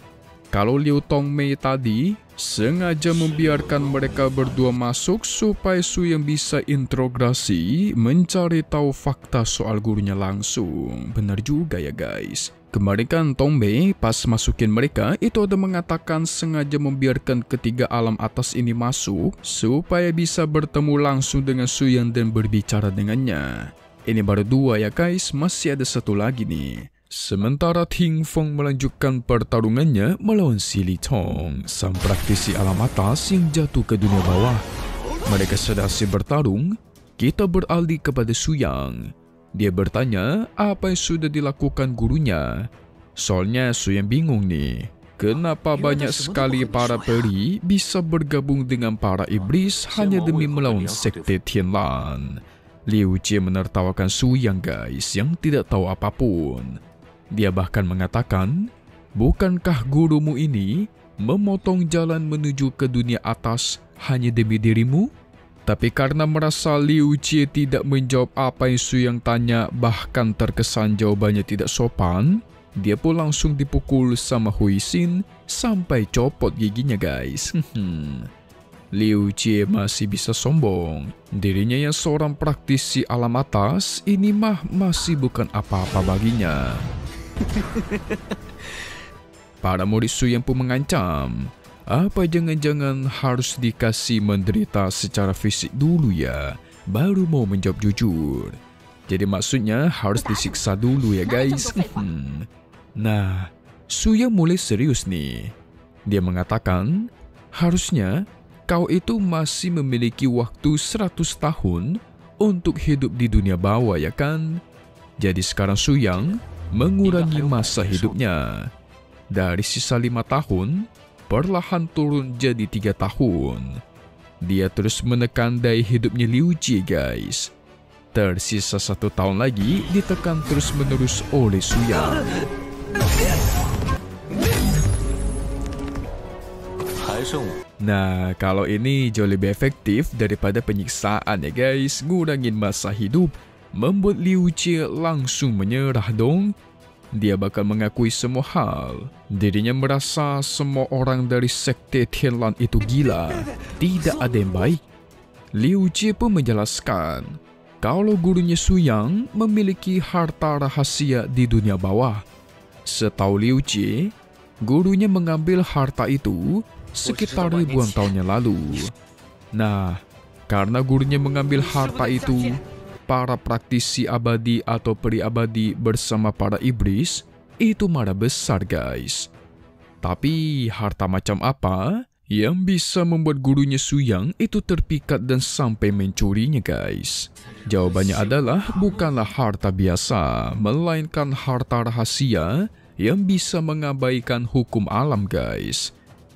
kalau Liu Tongmei tadi sengaja membiarkan mereka berdua masuk supaya Suyang bisa interogasi mencari tahu fakta soal gurunya langsung. Benar juga ya, guys. Kemarin kan Tongmei pas masukin mereka itu ada mengatakan sengaja membiarkan ketiga alam atas ini masuk supaya bisa bertemu langsung dengan Suyang dan berbicara dengannya. Ini baru 2 ya, guys, masih ada 1 lagi nih. Sementara Ting Feng melanjutkan pertarungannya melawan si Li Tong, sang praktisi alam atas yang jatuh ke dunia bawah. Mereka sedasi bertarung, kita beralih kepada Suyang. Dia bertanya apa yang sudah dilakukan gurunya. Soalnya Suyang bingung nih, kenapa banyak sekali para peri bisa bergabung dengan para iblis hanya demi melawan sekte Tianlan. Liu Jie menertawakan Suyang, guys, yang tidak tahu apapun. Dia bahkan mengatakan, bukankah gurumu ini memotong jalan menuju ke dunia atas hanya demi dirimu? Tapi karena merasa Liu Jie tidak menjawab apa yang Suyang tanya, bahkan terkesan jawabannya tidak sopan, dia pun langsung dipukul sama Hui Xin sampai copot giginya, guys. Liu Jie masih bisa sombong. Dirinya yang seorang praktisi alam atas, ini mah masih bukan apa-apa baginya. Para murid Suyang pun mengancam, apa jangan-jangan harus dikasih menderita secara fisik dulu ya, baru mau menjawab jujur. Jadi maksudnya harus disiksa dulu ya, guys. Nah, Suyang mulai serius nih. Dia mengatakan, harusnya kau itu masih memiliki waktu 100 tahun untuk hidup di dunia bawah, ya kan? Jadi sekarang Suyang mengurangi masa hidupnya. Dari sisa 5 tahun, perlahan turun jadi 3 tahun. Dia terus menekan daya hidupnya Liu Jie, guys. Tersisa 1 tahun lagi ditekan terus-menerus oleh Suyang. Nah, kalau ini jauh lebih efektif daripada penyiksaan ya, guys. Ngurangin masa hidup membuat Liu Jie langsung menyerah dong. Dia bakal mengakui semua hal. Dirinya merasa semua orang dari sekte Tianlan itu gila. Tidak ada yang baik. Liu Jie pun menjelaskan kalau gurunya Suyang memiliki harta rahasia di dunia bawah. Setahu Liu Jie, gurunya mengambil harta itu sekitar ribuan tahun yang lalu. Nah, karena gurunya mengambil harta itu, para praktisi abadi atau peri abadi bersama para iblis itu marah besar, guys. Tapi harta macam apa yang bisa membuat gurunya Su Yang itu terpikat dan sampai mencurinya, guys? Jawabannya adalah bukanlah harta biasa, melainkan harta rahasia yang bisa mengabaikan hukum alam, guys.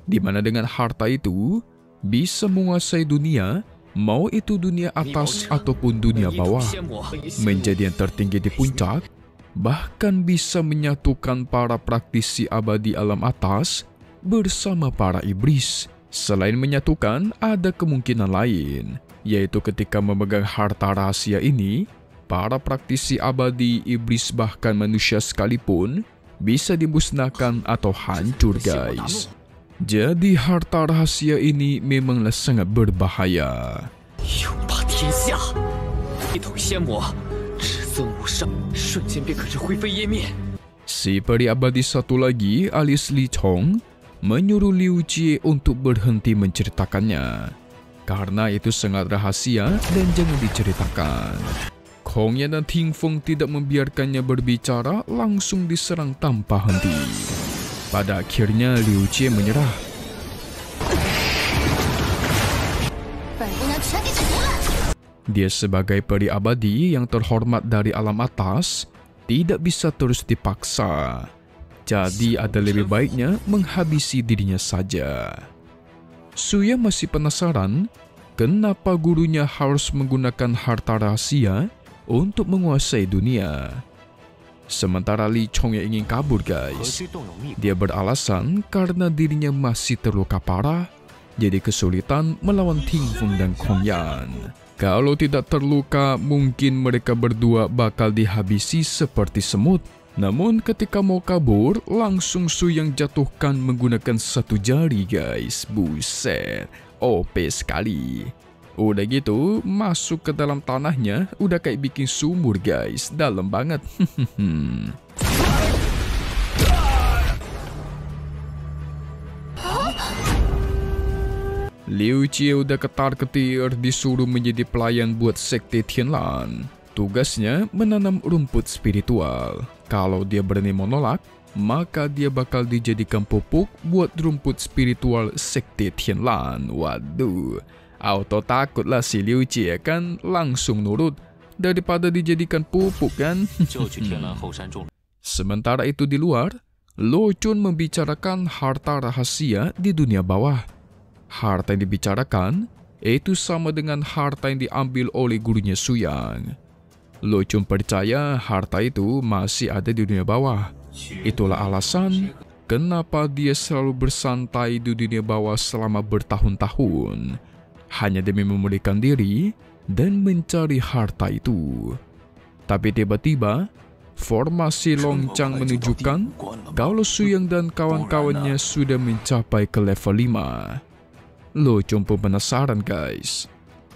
Di mana dengan harta itu bisa menguasai dunia, mau itu dunia atas ataupun dunia bawah, menjadi yang tertinggi di puncak, bahkan bisa menyatukan para praktisi abadi alam atas bersama para iblis. Selain menyatukan, ada kemungkinan lain, yaitu ketika memegang harta rahasia ini, para praktisi abadi, iblis, bahkan manusia sekalipun bisa dimusnahkan atau hancur, guys. Jadi harta rahasia ini memanglah sangat berbahaya. Si peri abadi satu lagi alias Li Chong menyuruh Liu Jie untuk berhenti menceritakannya, karena itu sangat rahasia dan jangan diceritakan. Kong Yan dan Ting Feng tidak membiarkannya berbicara, langsung diserang tanpa henti. Pada akhirnya Liu Jie menyerah. Dia sebagai peri abadi yang terhormat dari alam atas, tidak bisa terus dipaksa. Jadi ada lebih baiknya menghabisi dirinya saja. Su Yang masih penasaran kenapa gurunya harus menggunakan harta rahasia untuk menguasai dunia. Sementara Li Chong yang ingin kabur, guys. Dia beralasan karena dirinya masih terluka parah, jadi kesulitan melawan Ting Feng dan Kong Yan. Kalau tidak terluka, mungkin mereka berdua bakal dihabisi seperti semut. Namun ketika mau kabur, langsung Su Yang jatuhkan menggunakan satu jari, guys. Buset, OP sekali. Udah gitu, masuk ke dalam tanahnya, udah kayak bikin sumur, guys. Dalam banget. Liu Jie udah ketar-ketir disuruh menjadi pelayan buat sekte Tianlan. Tugasnya menanam rumput spiritual. Kalau dia berani menolak, maka dia bakal dijadikan pupuk buat rumput spiritual sekte Tianlan. Waduh, auto takutlah si Liu Jie kan, langsung nurut daripada dijadikan pupuk kan. Sementara itu di luar, Lo Chun membicarakan harta rahasia di dunia bawah. Harta yang dibicarakan itu sama dengan harta yang diambil oleh gurunya Su Yang. Lo Chun percaya harta itu masih ada di dunia bawah. Itulah alasan kenapa dia selalu bersantai di dunia bawah selama bertahun-tahun, hanya demi memulihkan diri dan mencari harta itu. Tapi tiba-tiba, formasi Longchang menunjukkan kalau Su Yang dan kawan-kawannya sudah mencapai ke level 5. Lo Chun pun penasaran, guys.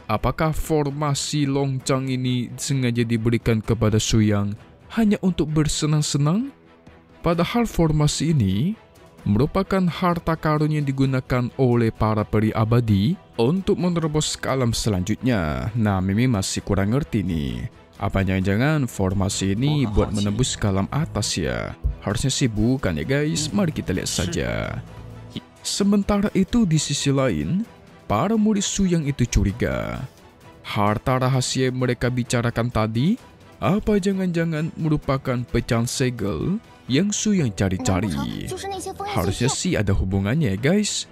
Apakah formasi Longchang ini sengaja diberikan kepada Su Yang hanya untuk bersenang-senang? Padahal formasi ini merupakan harta karun yang digunakan oleh para peri abadi untuk menerobos ke alam selanjutnya. Nah, Mimi masih kurang ngerti nih. Apa jangan-jangan formasi ini buat menembus ke alam atas ya? Harusnya sih bukan ya, guys. Mari kita lihat saja. Sementara itu di sisi lain, para murid Su Yang itu curiga. Harta rahasia yang mereka bicarakan tadi, apa jangan-jangan merupakan pecahan segel yang Su Yang cari-cari? Harusnya sih ada hubungannya, guys.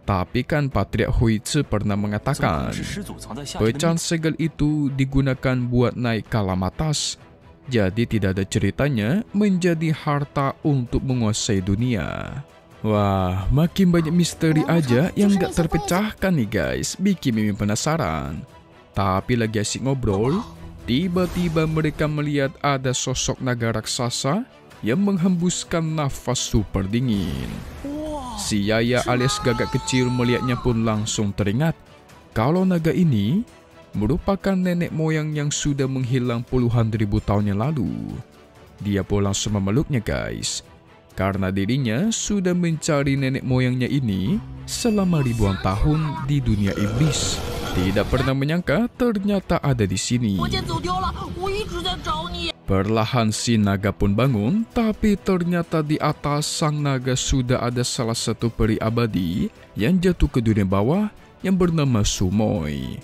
Tapi kan Patriark Hui Tzu pernah mengatakan, pecahan segel itu digunakan buat naik ke alam atas. Jadi tidak ada ceritanya menjadi harta untuk menguasai dunia. Wah, makin banyak misteri aja yang gak terpecahkan nih, guys. Bikin Mimin penasaran. Tapi lagi asik ngobrol, tiba-tiba mereka melihat ada sosok naga raksasa yang menghembuskan nafas super dingin. Si Yaya alias gagak kecil melihatnya pun langsung teringat kalau naga ini merupakan nenek moyang yang sudah menghilang puluhan ribu tahun yang lalu. Dia pun langsung memeluknya, guys. Karena dirinya sudah mencari nenek moyangnya ini selama ribuan tahun di dunia iblis tidak pernah menyangka ternyata ada di sini. Perlahan si naga pun bangun, tapi ternyata di atas sang naga sudah ada salah satu peri abadi yang jatuh ke dunia bawah yang bernama Sumoi.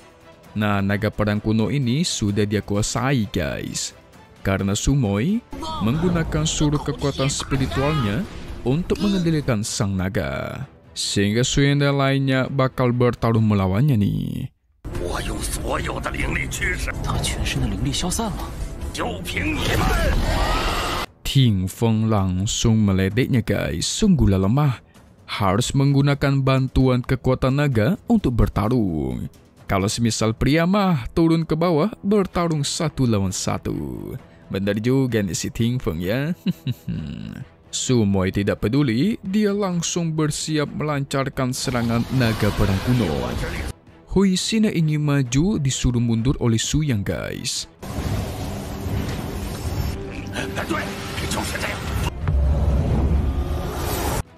Nah, naga perang kuno ini sudah dia kuasai guys. Karena Sumoi menggunakan seluruh kekuatan spiritualnya untuk mengendalikan sang naga. Sehingga Suyang dan lainnya bakal bertarung melawannya nih. Ting Feng langsung meledeknya guys, sungguhlah lemah. Harus menggunakan bantuan kekuatan naga untuk bertarung. Kalau semisal pria mah turun ke bawah bertarung 1 lawan 1. Benar juga nih si Ting Feng ya. Sumoi tidak peduli, dia langsung bersiap melancarkan serangan naga perang kuno. Hui Sina ingin maju disuruh mundur oleh Suyang guys.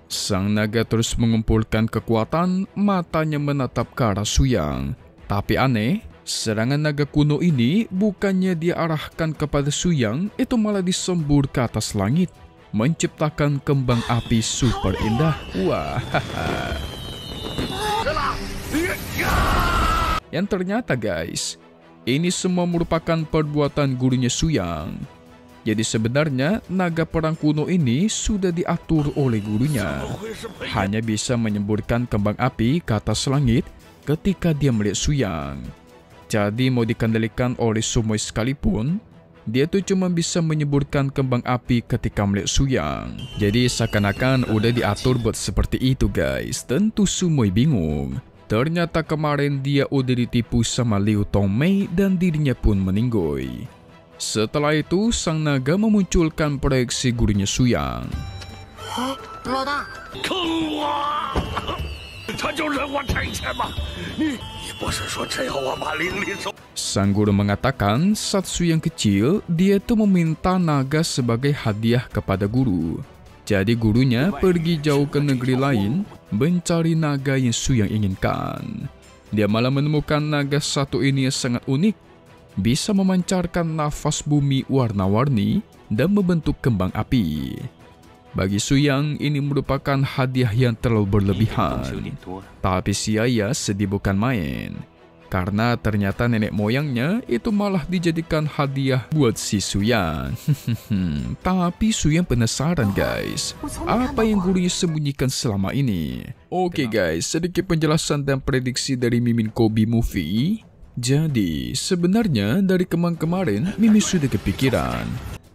Sang naga terus mengumpulkan kekuatan, matanya menatap ke arah Suyang. Tapi aneh, serangan naga kuno ini bukannya dia arahkan kepada Suyang, itu malah disembur ke atas langit, menciptakan kembang api super indah. Wah. Yang ternyata guys, ini semua merupakan perbuatan gurunya Suyang. Jadi sebenarnya naga perang kuno ini sudah diatur oleh gurunya. Hanya bisa menyemburkan kembang api ke atas langit ketika dia melihat Suyang. Jadi mau dikendalikan oleh Sumoi sekalipun, dia tuh cuma bisa menyemburkan kembang api ketika melihat Suyang. Jadi seakan-akan udah diatur buat seperti itu guys. Tentu Sumoi bingung. Ternyata kemarin dia udah ditipu sama Liu Tongmei dan dirinya pun meninggoy. Setelah itu, sang naga memunculkan proyeksi gurunya Suyang. Sang guru mengatakan saat Suyang kecil, dia tuh meminta naga sebagai hadiah kepada guru. Jadi gurunya pergi jauh ke negeri lain mencari naga yang Suyang inginkan. Dia malah menemukan naga satu ini yang sangat unik. Bisa memancarkan nafas bumi warna-warni dan membentuk kembang api. Bagi Suyang, ini merupakan hadiah yang terlalu berlebihan. Tapi si ayah sedih bukan main. Karena ternyata nenek moyangnya itu malah dijadikan hadiah buat si Suyang. Tapi Suyang penasaran guys, apa yang gurunya sembunyikan selama ini? Oke guys, sedikit penjelasan dan prediksi dari Mimin Kobi Movie. Jadi, sebenarnya dari kemarin Mimin sudah kepikiran.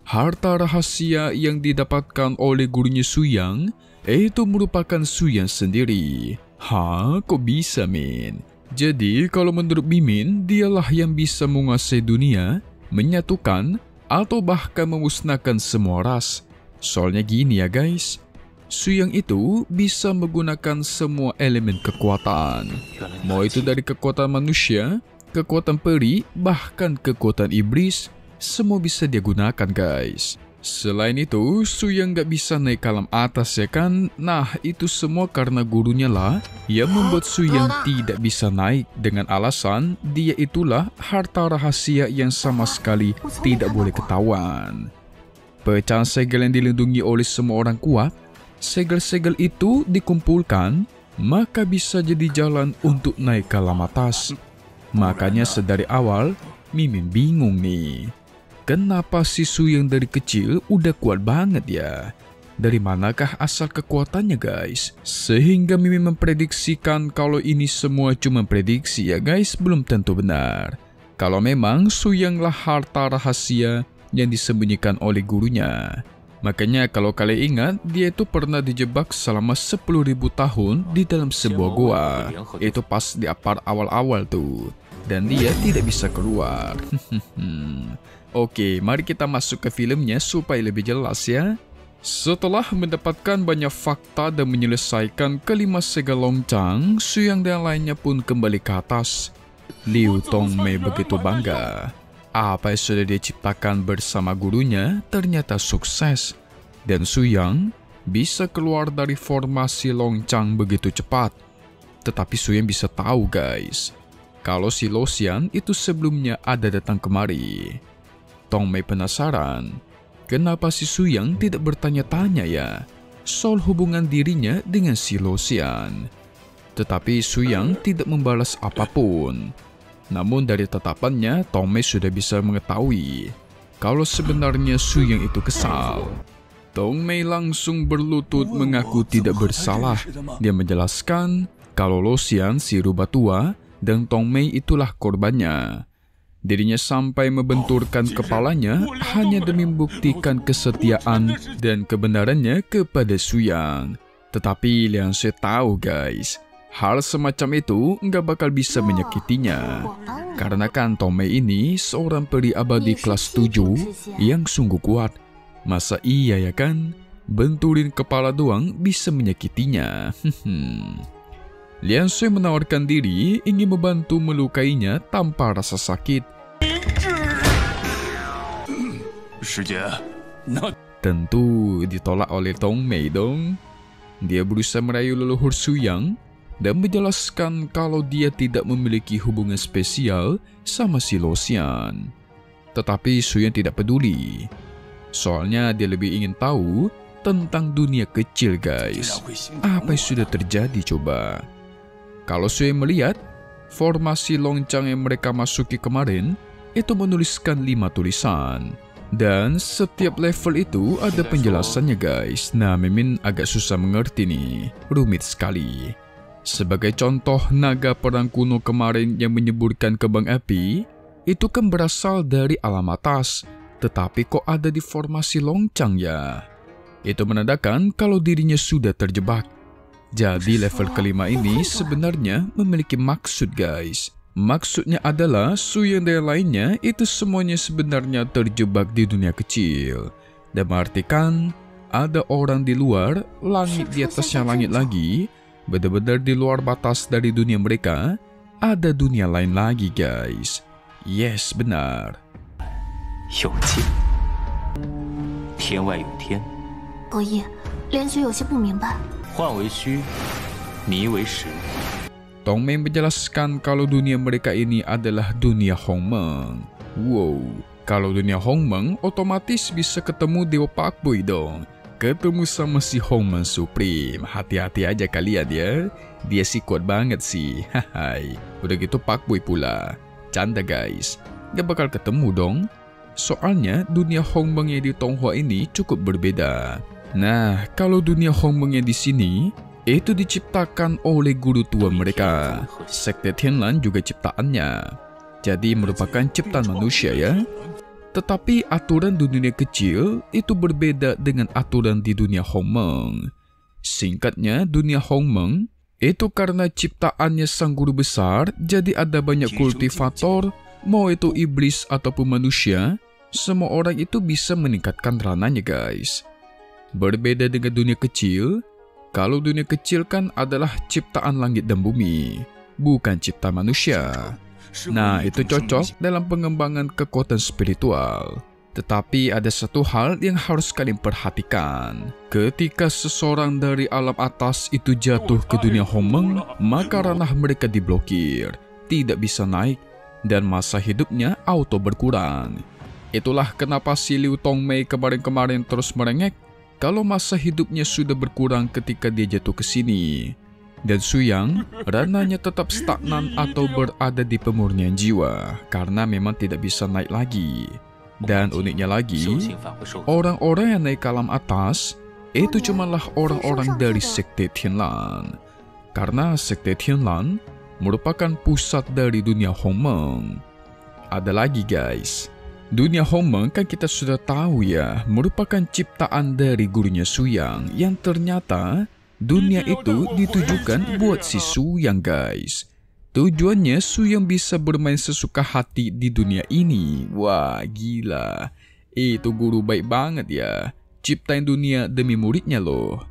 Harta rahasia yang didapatkan oleh gurunya Suyang, itu merupakan Suyang sendiri. Hah? Kok bisa, Min? Jadi, kalau menurut Mimin, dialah yang bisa menguasai dunia, menyatukan, atau bahkan memusnahkan semua ras. Soalnya gini ya guys, Suyang itu bisa menggunakan semua elemen kekuatan. Mau itu dari kekuatan manusia, kekuatan peri, bahkan kekuatan iblis, semua bisa dia gunakan guys. Selain itu, Suyang gak bisa naik ke alam atas ya kan? Nah, itu semua karena gurunya lah yang membuat Suyang tidak bisa naik dengan alasan dia itulah harta rahasia yang sama sekali tidak boleh ketahuan. Pecahan segel yang dilindungi oleh semua orang kuat, segel-segel itu dikumpulkan, maka bisa jadi jalan untuk naik ke alam atas. Makanya sedari awal, Mimin bingung nih. Kenapa si Suyang dari kecil udah kuat banget ya? Dari manakah asal kekuatannya guys? Sehingga Mimin memprediksikan kalau ini semua cuma prediksi ya guys, belum tentu benar. Kalau memang Suyanglah harta rahasia yang disembunyikan oleh gurunya. Makanya kalau kalian ingat, dia itu pernah dijebak selama 10.000 tahun di dalam sebuah goa. Itu pas di part awal-awal tuh. Dan dia tidak bisa keluar. Oke, mari kita masuk ke filmnya supaya lebih jelas ya. Setelah mendapatkan banyak fakta dan menyelesaikan kelima segel loncang, Suyang dan lainnya pun kembali ke atas. Liu Tongmei begitu bangga. Apa yang sudah dia ciptakan bersama gurunya ternyata sukses. Dan Suyang bisa keluar dari formasi loncang begitu cepat. Tetapi Suyang bisa tahu guys, kalau si Lo Xian itu sebelumnya ada datang kemari. Tong Mei penasaran, kenapa si Su Yang tidak bertanya-tanya ya soal hubungan dirinya dengan si Lo Xian. Tetapi Su Yang tidak membalas apapun. Namun dari tatapannya, Tong Mei sudah bisa mengetahui kalau sebenarnya Su Yang itu kesal. Tong Mei langsung berlutut mengaku tidak bersalah. Dia menjelaskan kalau Lo Xian si rubah tua dan Tong Mei itulah korbannya. Dirinya sampai membenturkan kepalanya hanya demi membuktikan kesetiaan dan kebenarannya kepada Su Yang. Tetapi Liang Xue tahu guys, hal semacam itu nggak bakal bisa menyakitinya. Karena kan Tong Mei ini seorang peri abadi kelas 7 yang sungguh kuat. Masa iya ya kan, benturin kepala doang bisa menyakitinya. Liang Xue menawarkan diri ingin membantu melukainya tanpa rasa sakit. Tentu ditolak oleh Tong Mei dong. Dia berusaha merayu leluhur Su Yang dan menjelaskan kalau dia tidak memiliki hubungan spesial sama si Lo Xian. Tetapi Su Yang tidak peduli. Soalnya dia lebih ingin tahu tentang dunia kecil guys. Apa yang sudah terjadi coba? Kalau Su Yang melihat formasi loncang yang mereka masuki kemarin, itu menuliskan 5 tulisan. Dan setiap level itu ada penjelasannya guys. Nah, Mimin agak susah mengerti nih. Rumit sekali. Sebagai contoh, naga perang kuno kemarin yang menyemburkan kembang api, itu kan berasal dari alam atas. Tetapi kok ada di formasi loncang ya? Itu menandakan kalau dirinya sudah terjebak. Jadi level kelima ini sebenarnya memiliki maksud guys. Maksudnya adalah Su Yang dan lainnya itu semuanya sebenarnya terjebak di dunia kecil. Dan mengartikan ada orang di luar, langit di atasnya langit lagi, benar-benar di luar batas dari dunia mereka, ada dunia lain lagi guys. Yes, benar. 有界，天外有天。伯爷，连觉有些不明白。 幻为虚，迷为实。 Tong Mei menjelaskan kalau dunia mereka ini adalah dunia Hongmeng. Wow, kalau dunia Hongmeng otomatis bisa ketemu Dewa Pak Boy dong. Ketemu sama si Hongmeng Supreme. Hati-hati aja kalian ya. Dia sih kuat banget sih. Hai. Udah gitu Pak Boy pula. Canda guys. Gak bakal ketemu dong. Soalnya dunia Hongmeng yang di Tonghua ini cukup berbeda. Nah, kalau dunia Hongmeng yang di sini itu diciptakan oleh guru tua mereka. Sekte Tianlan juga ciptaannya. Jadi merupakan ciptaan manusia ya. Tetapi aturan di dunia kecil itu berbeda dengan aturan di dunia Hongmeng. Singkatnya, dunia Hongmeng itu karena ciptaannya sang guru besar, jadi ada banyak kultivator, mau itu iblis ataupun manusia, semua orang itu bisa meningkatkan ranahnya guys. Berbeda dengan dunia kecil, kalau dunia kecil kan adalah ciptaan langit dan bumi, bukan cipta manusia. Nah, itu cocok dalam pengembangan kekuatan spiritual. Tetapi ada satu hal yang harus kalian perhatikan. Ketika seseorang dari alam atas itu jatuh ke dunia Hongmeng, maka ranah mereka diblokir, tidak bisa naik, dan masa hidupnya auto berkurang. Itulah kenapa si Liu Tongmei kemarin-kemarin terus merengek kalau masa hidupnya sudah berkurang ketika dia jatuh ke sini. Dan Su Yang, ranahnya tetap stagnan atau berada di pemurnian jiwa karena memang tidak bisa naik lagi. Dan uniknya lagi, orang-orang yang naik ke alam atas itu cumalah orang-orang dari Sekte Tianlan. Karena Sekte Tianlan merupakan pusat dari dunia Hongmeng. Ada lagi guys, dunia Hongmeng kan kita sudah tahu ya, merupakan ciptaan dari gurunya Su Yang yang ternyata dunia itu ditujukan buat si Su Yang guys. Tujuannya Su Yang bisa bermain sesuka hati di dunia ini. Wah gila, itu guru baik banget ya, ciptain dunia demi muridnya loh.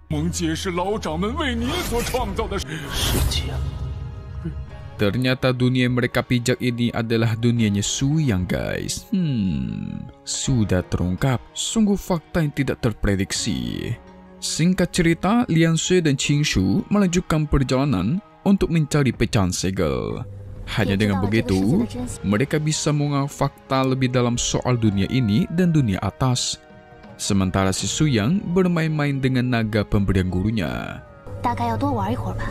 Ternyata dunia yang mereka pijak ini adalah dunianya Su Yang guys. Sudah terungkap, sungguh fakta yang tidak terprediksi. Singkat cerita, Liang Xue dan Qing Shu melanjutkan perjalanan untuk mencari pecahan segel. Hanya dengan begitu, mereka bisa mengenal fakta lebih dalam soal dunia ini dan dunia atas. Sementara si Suyang bermain-main dengan naga pemberian gurunya. 大概要多玩一会儿吧。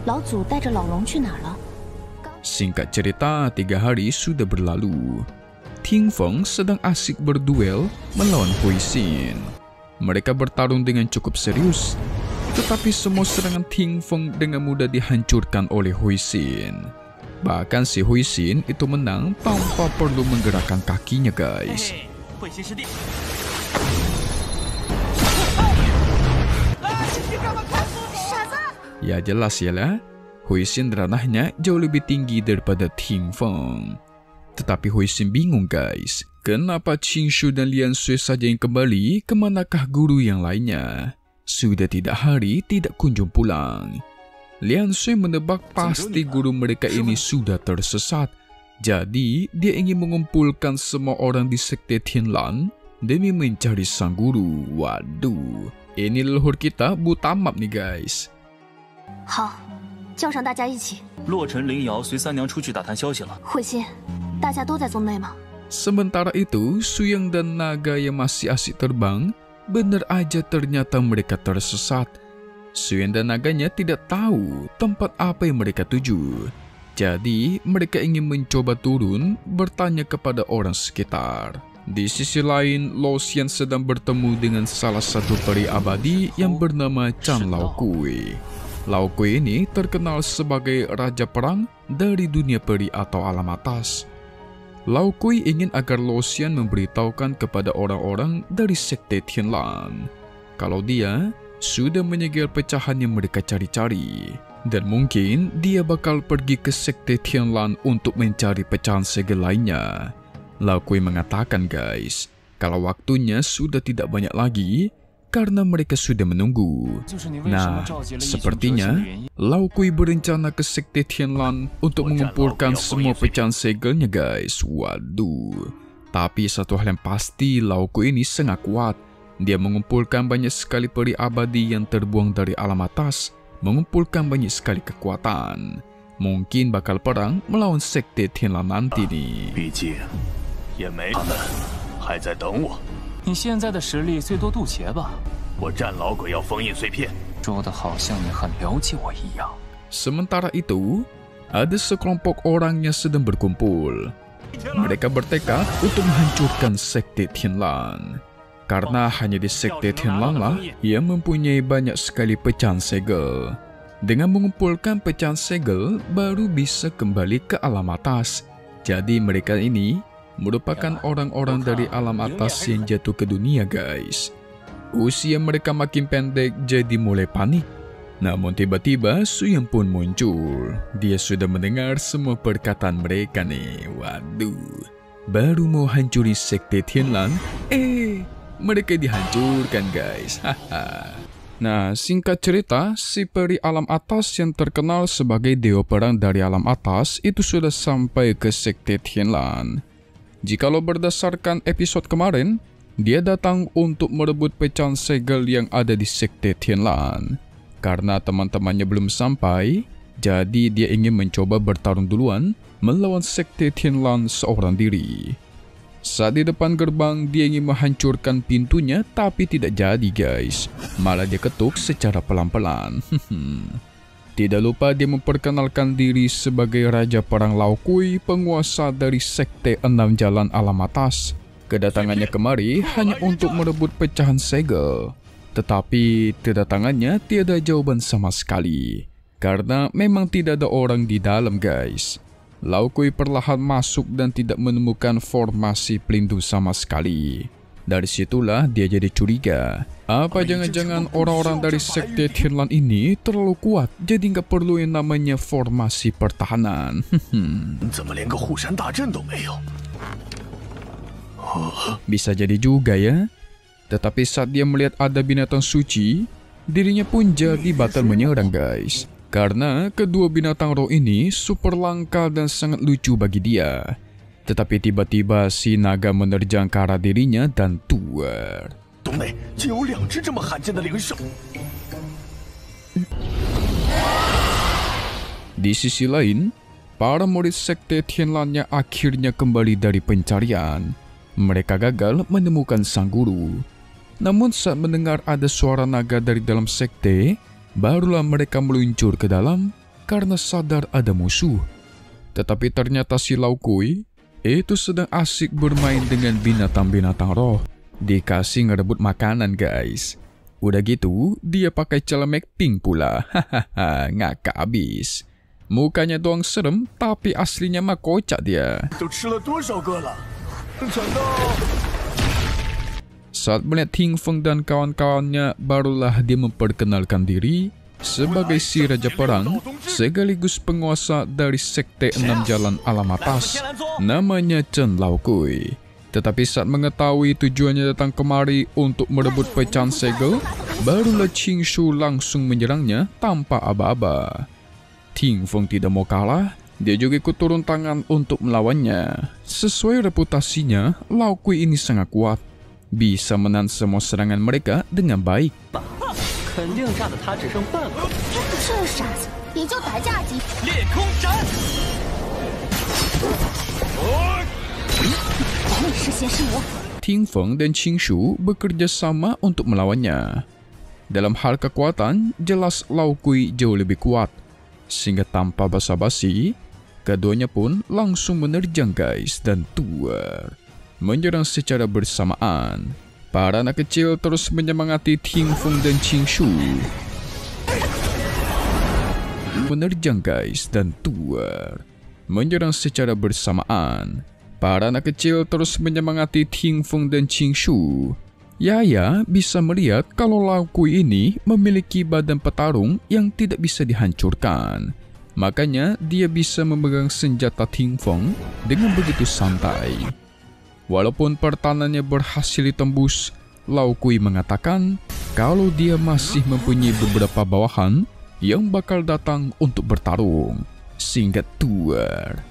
老祖带着老龙去哪儿了？ Singkat cerita, 3 hari sudah berlalu. Ting Feng sedang asik berduel melawan Hui Xin. Mereka bertarung dengan cukup serius. Tetapi semua serangan Ting Feng dengan mudah dihancurkan oleh Hui Xin. Bahkan si Hui Xin itu menang tanpa perlu menggerakkan kakinya, guys. Ya jelas yalah, Hui Xin ranahnya jauh lebih tinggi daripada Ting Feng. Tetapi Hui Xin bingung, guys. Kenapa Qing Shu dan Lian Sui saja yang kembali, kemanakah guru yang lainnya? Sudah 3 hari tidak kunjung pulang. Lian Sui menebak pasti guru mereka ini sudah tersesat. Jadi, dia ingin mengumpulkan semua orang di sekte Tianlan demi mencari sang guru. Waduh, ini leluhur kita buta map nih, guys. 好，叫上大家一起。洛尘、灵瑶随三娘出去打探消息了。慧心，大家都在宗内吗？ Sementara itu, Suyang dan naga yang masih asik terbang, benar aja ternyata mereka tersesat. Suyang dan naganya tidak tahu tempat apa yang mereka tuju. Jadi, mereka ingin mencoba turun, bertanya kepada orang sekitar. Di sisi lain, Lo Xian sedang bertemu dengan salah satu peri abadi yang bernama Chan Lao Kui. Lao Kui ini terkenal sebagai raja perang dari dunia peri atau alam atas. Lao Kui ingin agar Lo Xian memberitahukan kepada orang-orang dari sekte Tianlan kalau dia sudah menyegel pecahan yang mereka cari-cari. Dan mungkin dia bakal pergi ke sekte Tianlan untuk mencari pecahan segel lainnya. Lao Kui mengatakan, guys, kalau waktunya sudah tidak banyak lagi karena mereka sudah menunggu. Nah, sepertinya Lao Kui berencana ke sekte Tianlan untuk mengumpulkan semua pecahan segelnya, guys. Waduh. Tapi satu hal yang pasti, Lao Kui ini sangat kuat. Dia mengumpulkan banyak sekali peri abadi yang terbuang dari alam atas, mengumpulkan banyak sekali kekuatan. Mungkin bakal perang melawan sekte Tianlan nanti nih. 你现在的实力最多渡劫吧？我战老鬼要封印碎片， 说的好像你很了解我一样。 Sementara itu, ada sekelompok orang yang sedang berkumpul. Mereka bertekad untuk menghancurkan sekte Tianlan. Karena hanya di sekte Tianlan lah yang mempunyai banyak sekali pecahan segel. Dengan mengumpulkan pecahan segel, baru bisa kembali ke alam atas. Jadi mereka ini merupakan orang-orang dari alam atas yang jatuh ke dunia, guys. Usia mereka makin pendek jadi mulai panik. Namun tiba-tiba Suyang pun muncul. Dia sudah mendengar semua perkataan mereka nih. Waduh, baru mau hancurin sekte Tianlan, mereka dihancurkan, guys. Nah, singkat cerita, si peri alam atas yang terkenal sebagai dewa perang dari alam atas itu sudah sampai ke sekte Tianlan. Jikalau berdasarkan episode kemarin, dia datang untuk merebut pecahan segel yang ada di sekte Tianlan. Karena teman-temannya belum sampai, jadi dia ingin mencoba bertarung duluan melawan sekte Tianlan seorang diri. Saat di depan gerbang, dia ingin menghancurkan pintunya, tapi tidak jadi, guys. Malah dia ketuk secara pelan-pelan. Tidak lupa dia memperkenalkan diri sebagai Raja Perang Lao Kui, penguasa dari sekte 6 Jalan Alam Atas. Kedatangannya kemari hanya untuk merebut pecahan segel. Tetapi kedatangannya tiada jawaban sama sekali. Karena memang tidak ada orang di dalam, guys. Lao Kui perlahan masuk dan tidak menemukan formasi pelindung sama sekali. Dari situlah dia jadi curiga. Apa jangan-jangan orang-orang dari sekte Tianlan ini terlalu kuat, jadi nggak perlu yang namanya formasi pertahanan. Bisa jadi juga ya. Tetapi saat dia melihat ada binatang suci, dirinya pun jadi batal menyerang, guys. Karena kedua binatang roh ini super langka dan sangat lucu bagi dia. Tetapi tiba-tiba si naga menerjang ke arah dirinya dan tuar. Di sisi lain, para murid sekte Tianlannya akhirnya kembali dari pencarian. Mereka gagal menemukan sang guru. Namun saat mendengar ada suara naga dari dalam sekte, barulah mereka meluncur ke dalam karena sadar ada musuh. Tetapi ternyata si Lao Kui itu sedang asik bermain dengan binatang-binatang roh. Dikasih ngerebut makanan guys. Udah gitu, dia pakai celemek pink pula. Hahaha, ngakak abis. Mukanya doang serem, tapi aslinya mah kocak dia. Saat melihat Ting Feng dan kawan-kawannya, barulah dia memperkenalkan diri sebagai si Raja Perang, sekaligus penguasa dari Sekte 6 Jalan Alam Atas, namanya Chen Lao Kui. Tetapi saat mengetahui tujuannya datang kemari untuk merebut pecahan segel, barulah Qing Shu langsung menyerangnya tanpa aba-aba. Ting Feng tidak mau kalah, dia juga ikut turun tangan untuk melawannya. Sesuai reputasinya, Lao Kui ini sangat kuat, bisa menahan semua serangan mereka dengan baik. Ting Feng dan Qing Shu bekerja sama untuk melawannya. Dalam hal kekuatan, jelas Lao Kui jauh lebih kuat, sehingga tanpa basa-basi, keduanya pun langsung menerjang guys dan tuar, menyerang secara bersamaan. Para anak kecil terus menyemangati Ting Feng dan Qing Shu. Menerjang guys dan tuar, menyerang secara bersamaan. Para anak kecil terus menyemangati Ting Feng dan Qing Shu. Yaya bisa melihat kalau Lao Kui ini memiliki badan petarung yang tidak bisa dihancurkan. Makanya dia bisa memegang senjata Ting Feng dengan begitu santai. Walaupun pertahanannya berhasil ditembus, Lao Kui mengatakan kalau dia masih mempunyai beberapa bawahan yang bakal datang untuk bertarung. Singkat tuar,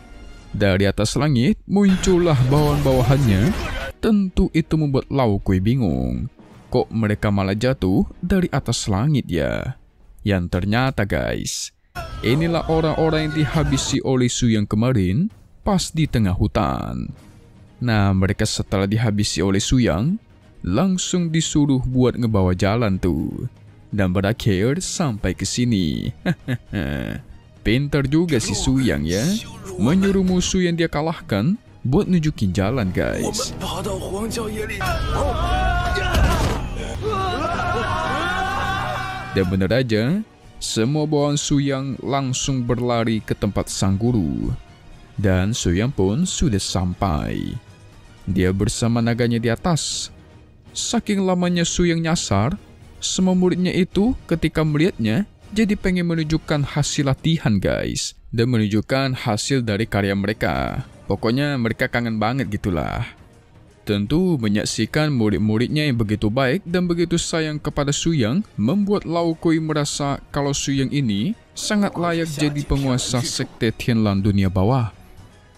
dari atas langit muncullah bawahan-bawahannya. Tentu itu membuat Lao Kui bingung. Kok mereka malah jatuh dari atas langit ya? Yang ternyata guys, inilah orang-orang yang dihabisi oleh Su yang kemarin pas di tengah hutan. Nah, mereka setelah dihabisi oleh Su Yang, langsung disuruh buat ngebawa jalan tuh. Dan berakhir sampai ke sini. Pintar juga si Su Yang ya, menyuruh musuh yang dia kalahkan buat nunjukin jalan guys. Dan bener aja, semua bawahan Su Yang langsung berlari ke tempat sang guru. Dan Su Yang pun sudah sampai. Dia bersama naganya di atas. Saking lamanya Su Yang nyasar, semua muridnya itu ketika melihatnya jadi pengen menunjukkan hasil latihan guys, dan menunjukkan hasil dari karya mereka. Pokoknya mereka kangen banget gitulah. Tentu menyaksikan murid-muridnya yang begitu baik dan begitu sayang kepada Su Yang membuat Lao Kui merasa kalau Su Yang ini sangat layak jadi penguasa sekte Tianlan dunia bawah.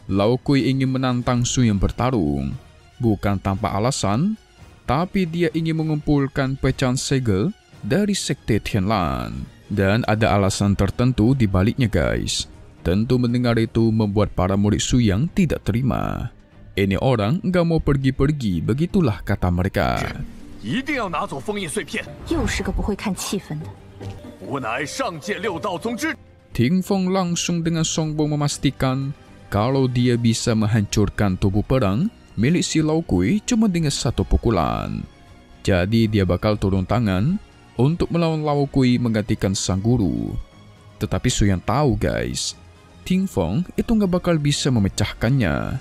Lao Kui ingin menantang Su Yang bertarung, bukan tanpa alasan, tapi dia ingin mengumpulkan pecahan segel dari sekte Tianlan. Dan ada alasan tertentu di baliknya guys. Tentu mendengar itu membuat para murid Su Yang tidak terima. Ini orang nggak mau pergi-pergi, begitulah kata mereka. Ting Feng langsung dengan sombong memastikan kalau dia bisa menghancurkan tubuh perang milik si Lao Kui cuma dengan satu pukulan. Jadi dia bakal turun tangan untuk melawan Lao Kui menggantikan sang guru. Tetapi Su Yang tahu guys, Ting Feng itu nggak bakal bisa memecahkannya.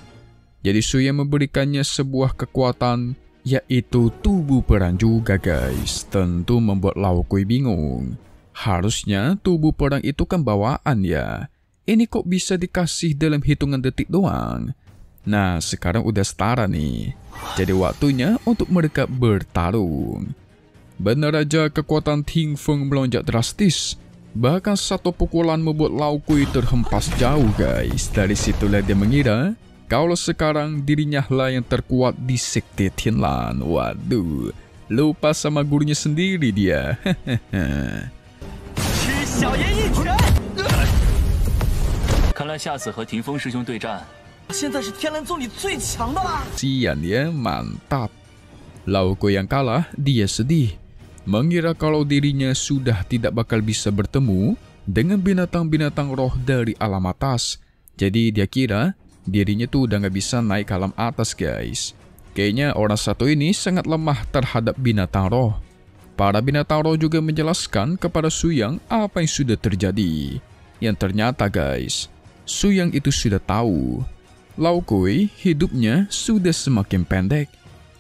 Jadi Su Yang memberikannya sebuah kekuatan, yaitu tubuh perang juga guys. Tentu membuat Lao Kui bingung. Harusnya tubuh perang itu kan bawaan ya. Ini kok bisa dikasih dalam hitungan detik doang? Nah, sekarang udah setara nih. Jadi waktunya untuk mereka bertarung. Benar aja kekuatan Ting Feng melonjak drastis. Bahkan satu pukulan membuat Lao Kui terhempas jauh guys. Dari situlah dia mengira kalau sekarang dirinya lah yang terkuat di sekte Tianlan. Waduh, lupa sama gurunya sendiri dia. 看来下次和霆锋师兄对战，现在是天蓝宗里最强的了。Sian ya, mantap. Laoku yang kalah, dia sedih. Mengira kalau dirinya sudah tidak bakal bisa bertemu dengan binatang-binatang roh dari alam atas. Jadi dia kira dirinya tuh udah gak bisa naik ke alam atas, guys. Kayaknya orang satu ini sangat lemah terhadap binatang roh. Para binatang roh juga menjelaskan kepada Suyang apa yang sudah terjadi. Yang ternyata, guys, Suyang itu sudah tahu Laokui hidupnya sudah semakin pendek.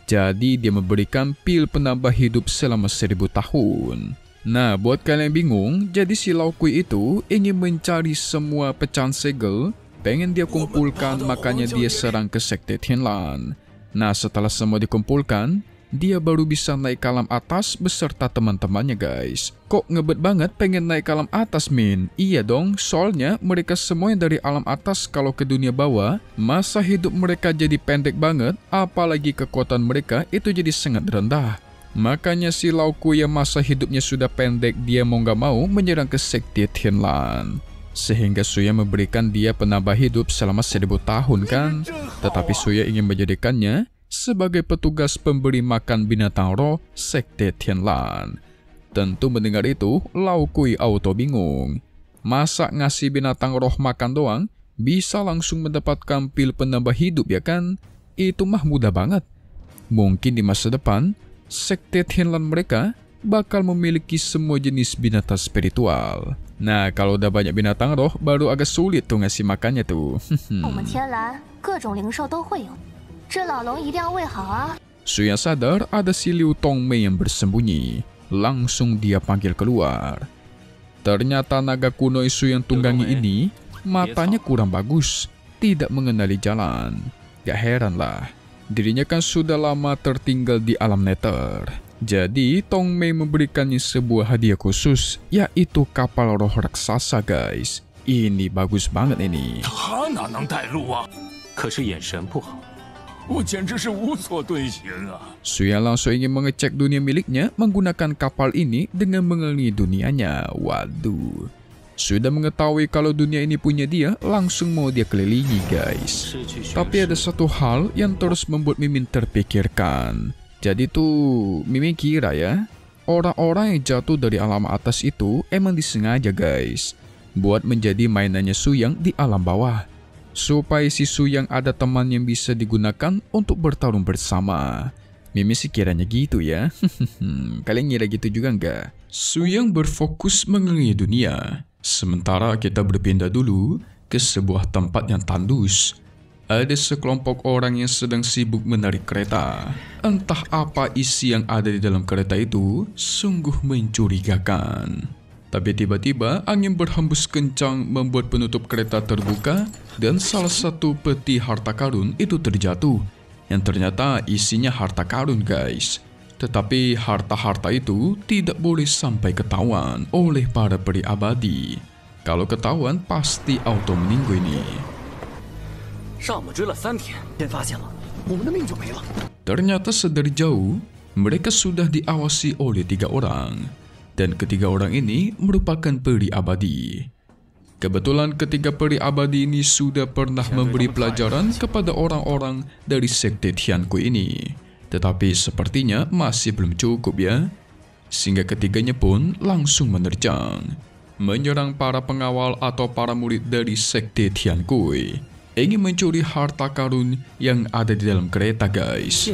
Jadi dia memberikan pil penambah hidup selama 1000 tahun. Nah, buat kalian yang bingung, jadi si Laokui itu ingin mencari semua pecahan segel, pengen dia kumpulkan, makanya dia serang ke Sekte Tianlan. Nah, setelah semua dikumpulkan, dia baru bisa naik ke alam atas beserta teman-temannya, guys. Kok ngebet banget pengen naik ke alam atas, Min? Iya dong, soalnya mereka semua yang dari alam atas kalau ke dunia bawah, masa hidup mereka jadi pendek banget, apalagi kekuatan mereka itu jadi sangat rendah. Makanya si Laokui yang masa hidupnya sudah pendek, dia mau gak mau menyerang ke Sekte Tianlan. Sehingga Suya memberikan dia penambah hidup selama 1000 tahun kan. Tetapi Suya ingin menjadikannya sebagai petugas pemberi makan binatang roh Sekte Tianlan. Tentu mendengar itu, Laokui auto bingung. Masa ngasih binatang roh makan doang, bisa langsung mendapatkan pil penambah hidup ya kan? Itu mah mudah banget. Mungkin di masa depan, Sekte Tianlan mereka bakal memiliki semua jenis binatang spiritual. Nah, kalau udah banyak binatang roh, baru agak sulit tuh ngasih makannya tuh. Suya sadar ada si Liu Tongmei yang bersembunyi. Langsung dia panggil keluar. Ternyata naga kuno Su yang tunggangi ini matanya kurang bagus, tidak mengenali jalan. Gak heran lah, dirinya kan sudah lama tertinggal di alam nether. Jadi Tongmei memberikannya sebuah hadiah khusus, yaitu kapal roh raksasa, guys. Ini bagus banget ini. Suya langsung ingin mengecek dunia miliknya menggunakan kapal ini dengan mengelilingi dunianya. Waduh, sudah mengetahui kalau dunia ini punya dia, langsung mau dia kelilingi, guys. Tapi ada satu hal yang terus membuat Mimin terpikirkan. Jadi tuh Mimin kira ya, orang-orang yang jatuh dari alam atas itu emang disengaja, guys, buat menjadi mainannya Suyang di alam bawah, supaya si Suyang ada teman yang bisa digunakan untuk bertarung bersama. Mimin sih kiranya gitu ya. Kalian ngira gitu juga nggak? Suyang berfokus mengelilingi dunia, sementara kita berpindah dulu ke sebuah tempat yang tandus. Ada sekelompok orang yang sedang sibuk menarik kereta. Entah apa isi yang ada di dalam kereta itu, sungguh mencurigakan. Tapi tiba-tiba angin berhembus kencang membuat penutup kereta terbuka dan salah satu peti harta karun itu terjatuh. Yang ternyata isinya harta karun, guys. Tetapi harta-harta itu tidak boleh sampai ketahuan oleh para peri abadi. Kalau ketahuan pasti auto meninggal ini. Ternyata sedari jauh mereka sudah diawasi oleh 3 orang. Dan ketiga orang ini merupakan peri abadi. Kebetulan ketiga peri abadi ini sudah pernah memberi pelajaran kepada orang-orang dari Sekte Tianku ini. Tetapi sepertinya masih belum cukup ya. Sehingga ketiganya pun langsung menerjang, menyerang para pengawal atau para murid dari Sekte Tianku. Ingin mencuri harta karun yang ada di dalam kereta, guys.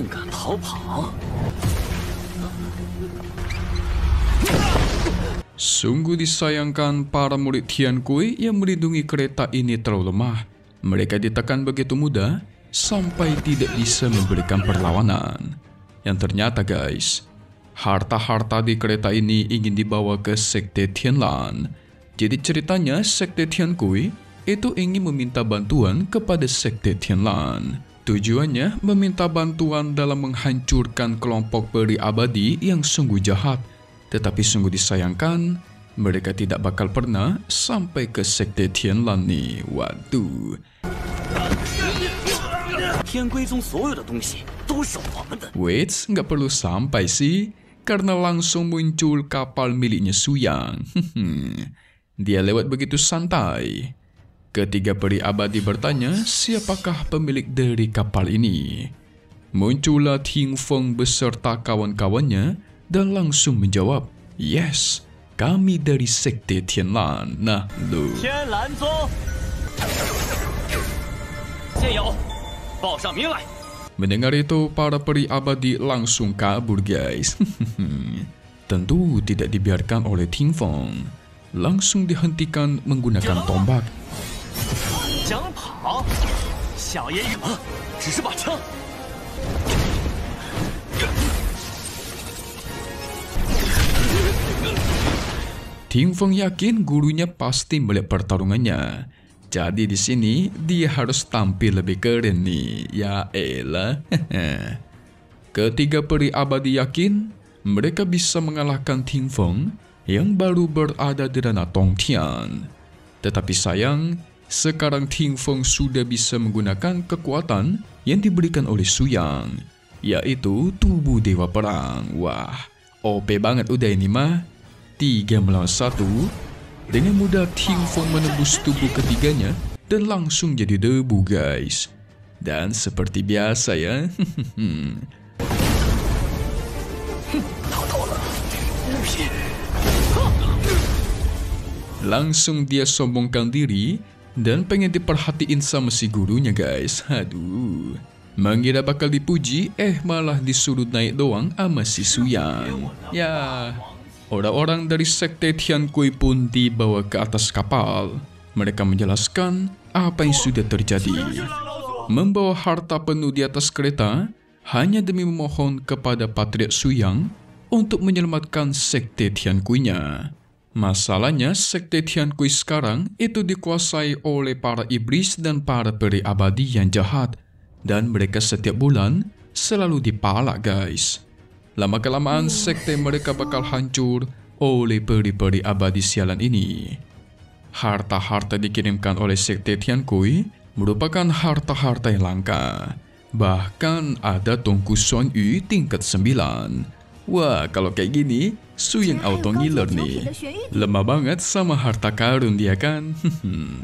Sungguh disayangkan para murid Tiankui yang melindungi kereta ini terlalu lemah. Mereka ditekan begitu mudah sampai tidak bisa memberikan perlawanan. Yang ternyata, guys, harta-harta di kereta ini ingin dibawa ke Sekte Tianlan. Jadi ceritanya Sekte Tiankui itu ingin meminta bantuan kepada Sekte Tianlan. Tujuannya meminta bantuan dalam menghancurkan kelompok peri abadi yang sungguh jahat. Tetapi sungguh disayangkan, mereka tidak bakal pernah sampai ke Sekte Tianlan nih. Waduh. Wait, nggak perlu sampai sih, karena langsung muncul kapal miliknya Suyang. Dia lewat begitu santai. Ketiga peri abadi bertanya siapakah pemilik dari kapal ini. Muncullah Ting Feng beserta kawan-kawannya dan langsung menjawab, "Yes, kami dari Sekte Tianlan." Nah, lu. Tianlan Zong. Jiayou, bao shang ming lai. Mendengar itu, para peri abadi langsung kabur, guys. Tentu tidak dibiarkan oleh Ting Feng. Langsung dihentikan menggunakan tombak. 想跑，小爷妤只是把枪。 Ting Feng yakin gurunya pasti melihat pertarungannya. Jadi di sini dia harus tampil lebih keren nih. Ya elah. Ketiga peri abadi yakin mereka bisa mengalahkan Ting Feng yang baru berada di ranah Tongtian. Tetapi sayang, sekarang Ting Feng sudah bisa menggunakan kekuatan yang diberikan oleh Suyang, yaitu tubuh dewa perang. Wah, OP banget udah ini mah. 3 melawan 1. Dengan mudah Ting Feng menembus tubuh ketiganya dan langsung jadi debu, guys. Dan seperti biasa ya. Langsung dia sombongkan diri dan pengen diperhatiin sama si gurunya, guys. Aduh. Mengira bakal dipuji, malah disuruh naik doang sama si Suyang. Ya, orang-orang dari Sekte Tiankui pun dibawa ke atas kapal. Mereka menjelaskan apa yang sudah terjadi. Membawa harta penuh di atas kereta hanya demi memohon kepada Patriark Suyang untuk menyelamatkan Sekte Tiankui-nya. Masalahnya, Sekte Tiankui sekarang itu dikuasai oleh para iblis dan para peri abadi yang jahat. Dan mereka setiap bulan selalu dipalak, guys. Lama-kelamaan sekte mereka bakal hancur oleh peri-peri abadi sialan ini. Harta-harta dikirimkan oleh Sekte Tiankui merupakan harta-harta yang langka. Bahkan ada tongku Xuan Yu tingkat 9. Wah, kalau kayak gini, Suyang auto ngiler nih. Lemah banget sama harta karun dia kan?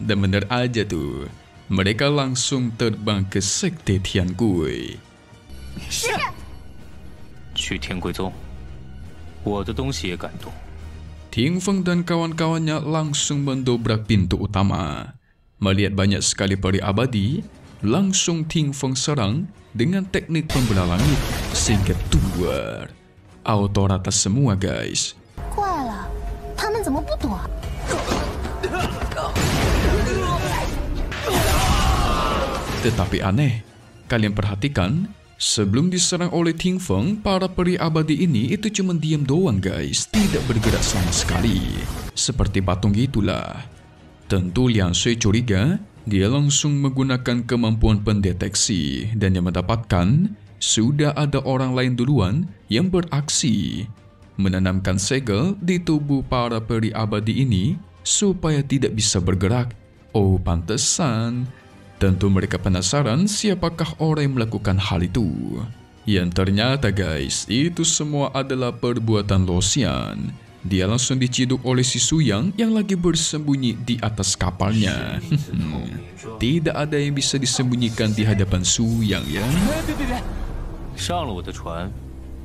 Dan bener aja tuh. Mereka langsung terbang ke Sekte Tiankui. 去天贵宗，我的东西也感动。 Ting Feng dan kawan-kawannya langsung mendobrak pintu utama. Melihat banyak sekali peri abadi, langsung Ting Feng serang dengan teknik pembelah langit sehingga keluar. Auto rata semua, guys. 怪了，他们怎么不躲？ Tetapi aneh, kalian perhatikan, sebelum diserang oleh Ting Feng, para peri abadi ini itu cuma diam doang, guys. Tidak bergerak sama sekali. Seperti patung gitulah. Tentu Liang Sui curiga, dia langsung menggunakan kemampuan pendeteksi. Dan dia mendapatkan, sudah ada orang lain duluan yang beraksi. Menanamkan segel di tubuh para peri abadi ini supaya tidak bisa bergerak. Oh, pantesan. Tentu mereka penasaran siapakah orang yang melakukan hal itu. Yang ternyata, guys, itu semua adalah perbuatan Luoxian. Dia langsung diciduk oleh si Suyang yang lagi bersembunyi di atas kapalnya. Tidak ada yang bisa disembunyikan di hadapan Suyang ya. 上了我的船，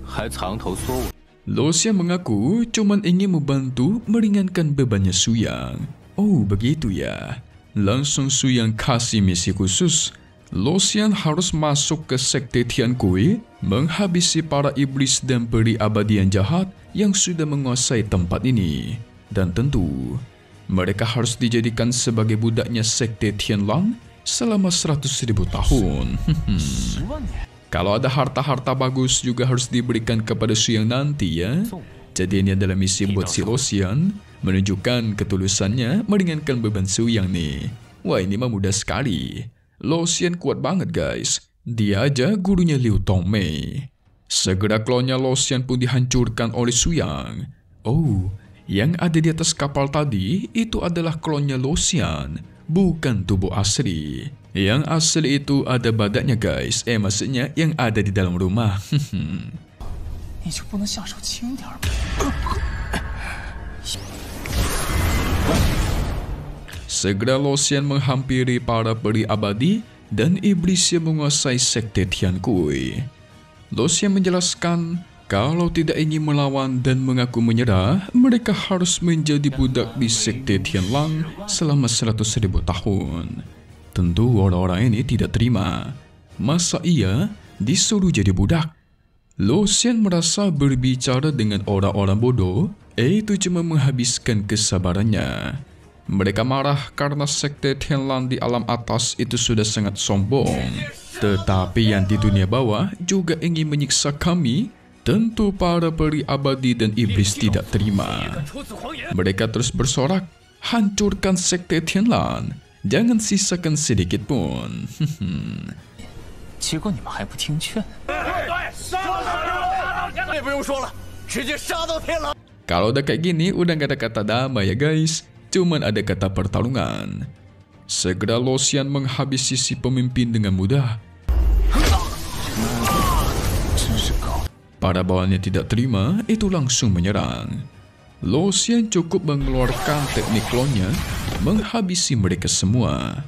还藏头缩尾。 Luoxian mengaku cuman ingin membantu meringankan bebannya Suyang. Oh, begitu ya. Langsung Suyang kasih misi khusus. Luoxian harus masuk ke Sekte Tiankui, menghabisi para iblis dan peri abadi yang jahat yang sudah menguasai tempat ini. Dan tentu, mereka harus dijadikan sebagai budaknya Sekte Tianlan selama 100.000 tahun. Kalau ada harta-harta bagus juga harus diberikan kepada Suyang nanti ya. Jadi ini adalah misi buat si Luoxian, menunjukkan ketulusannya meringankan beban Suyang nih. Wah, ini mah mudah sekali. Luoxian kuat banget, guys. Dia aja gurunya Liu Tongmei. Segera klonnya Luoxian pun dihancurkan oleh Suyang. Oh, yang ada di atas kapal tadi itu adalah klonnya Luoxian, bukan tubuh asli. Yang asli itu ada badannya, guys. Maksudnya yang ada di dalam rumah. 你就不能下手轻点吗？ segera Lo Xian menghampiri para peri abadi dan iblis yang menguasai sekte Tian Kui. Lo Xian menjelaskan kalau tidak ingin melawan dan mengaku menyerah, mereka harus menjadi budak di sekte Tianlang selama 100.000 tahun. Tentu orang-orang ini tidak terima. Masa ia disuruh jadi budak? Lo Xian merasa berbicara dengan orang-orang bodoh itu cuma menghabiskan kesabarannya. Mereka marah karena sekte Tianlang di alam atas itu sudah sangat sombong. Tetapi yang di dunia bawah juga ingin menyiksa kami. Tentu para peri abadi dan iblis tidak terima. Mereka terus bersorak, hancurkan sekte Tianlang. Jangan sisakan sedikit pun. Kalau udah kayak gini, udah gak ada kata damai ya guys. Cuman ada kata pertarungan. Segera Lo Xian menghabisi si pemimpin dengan mudah. Para bawahannya tidak terima, itu langsung menyerang. Lo Xian cukup mengeluarkan teknik klonnya, menghabisi mereka semua.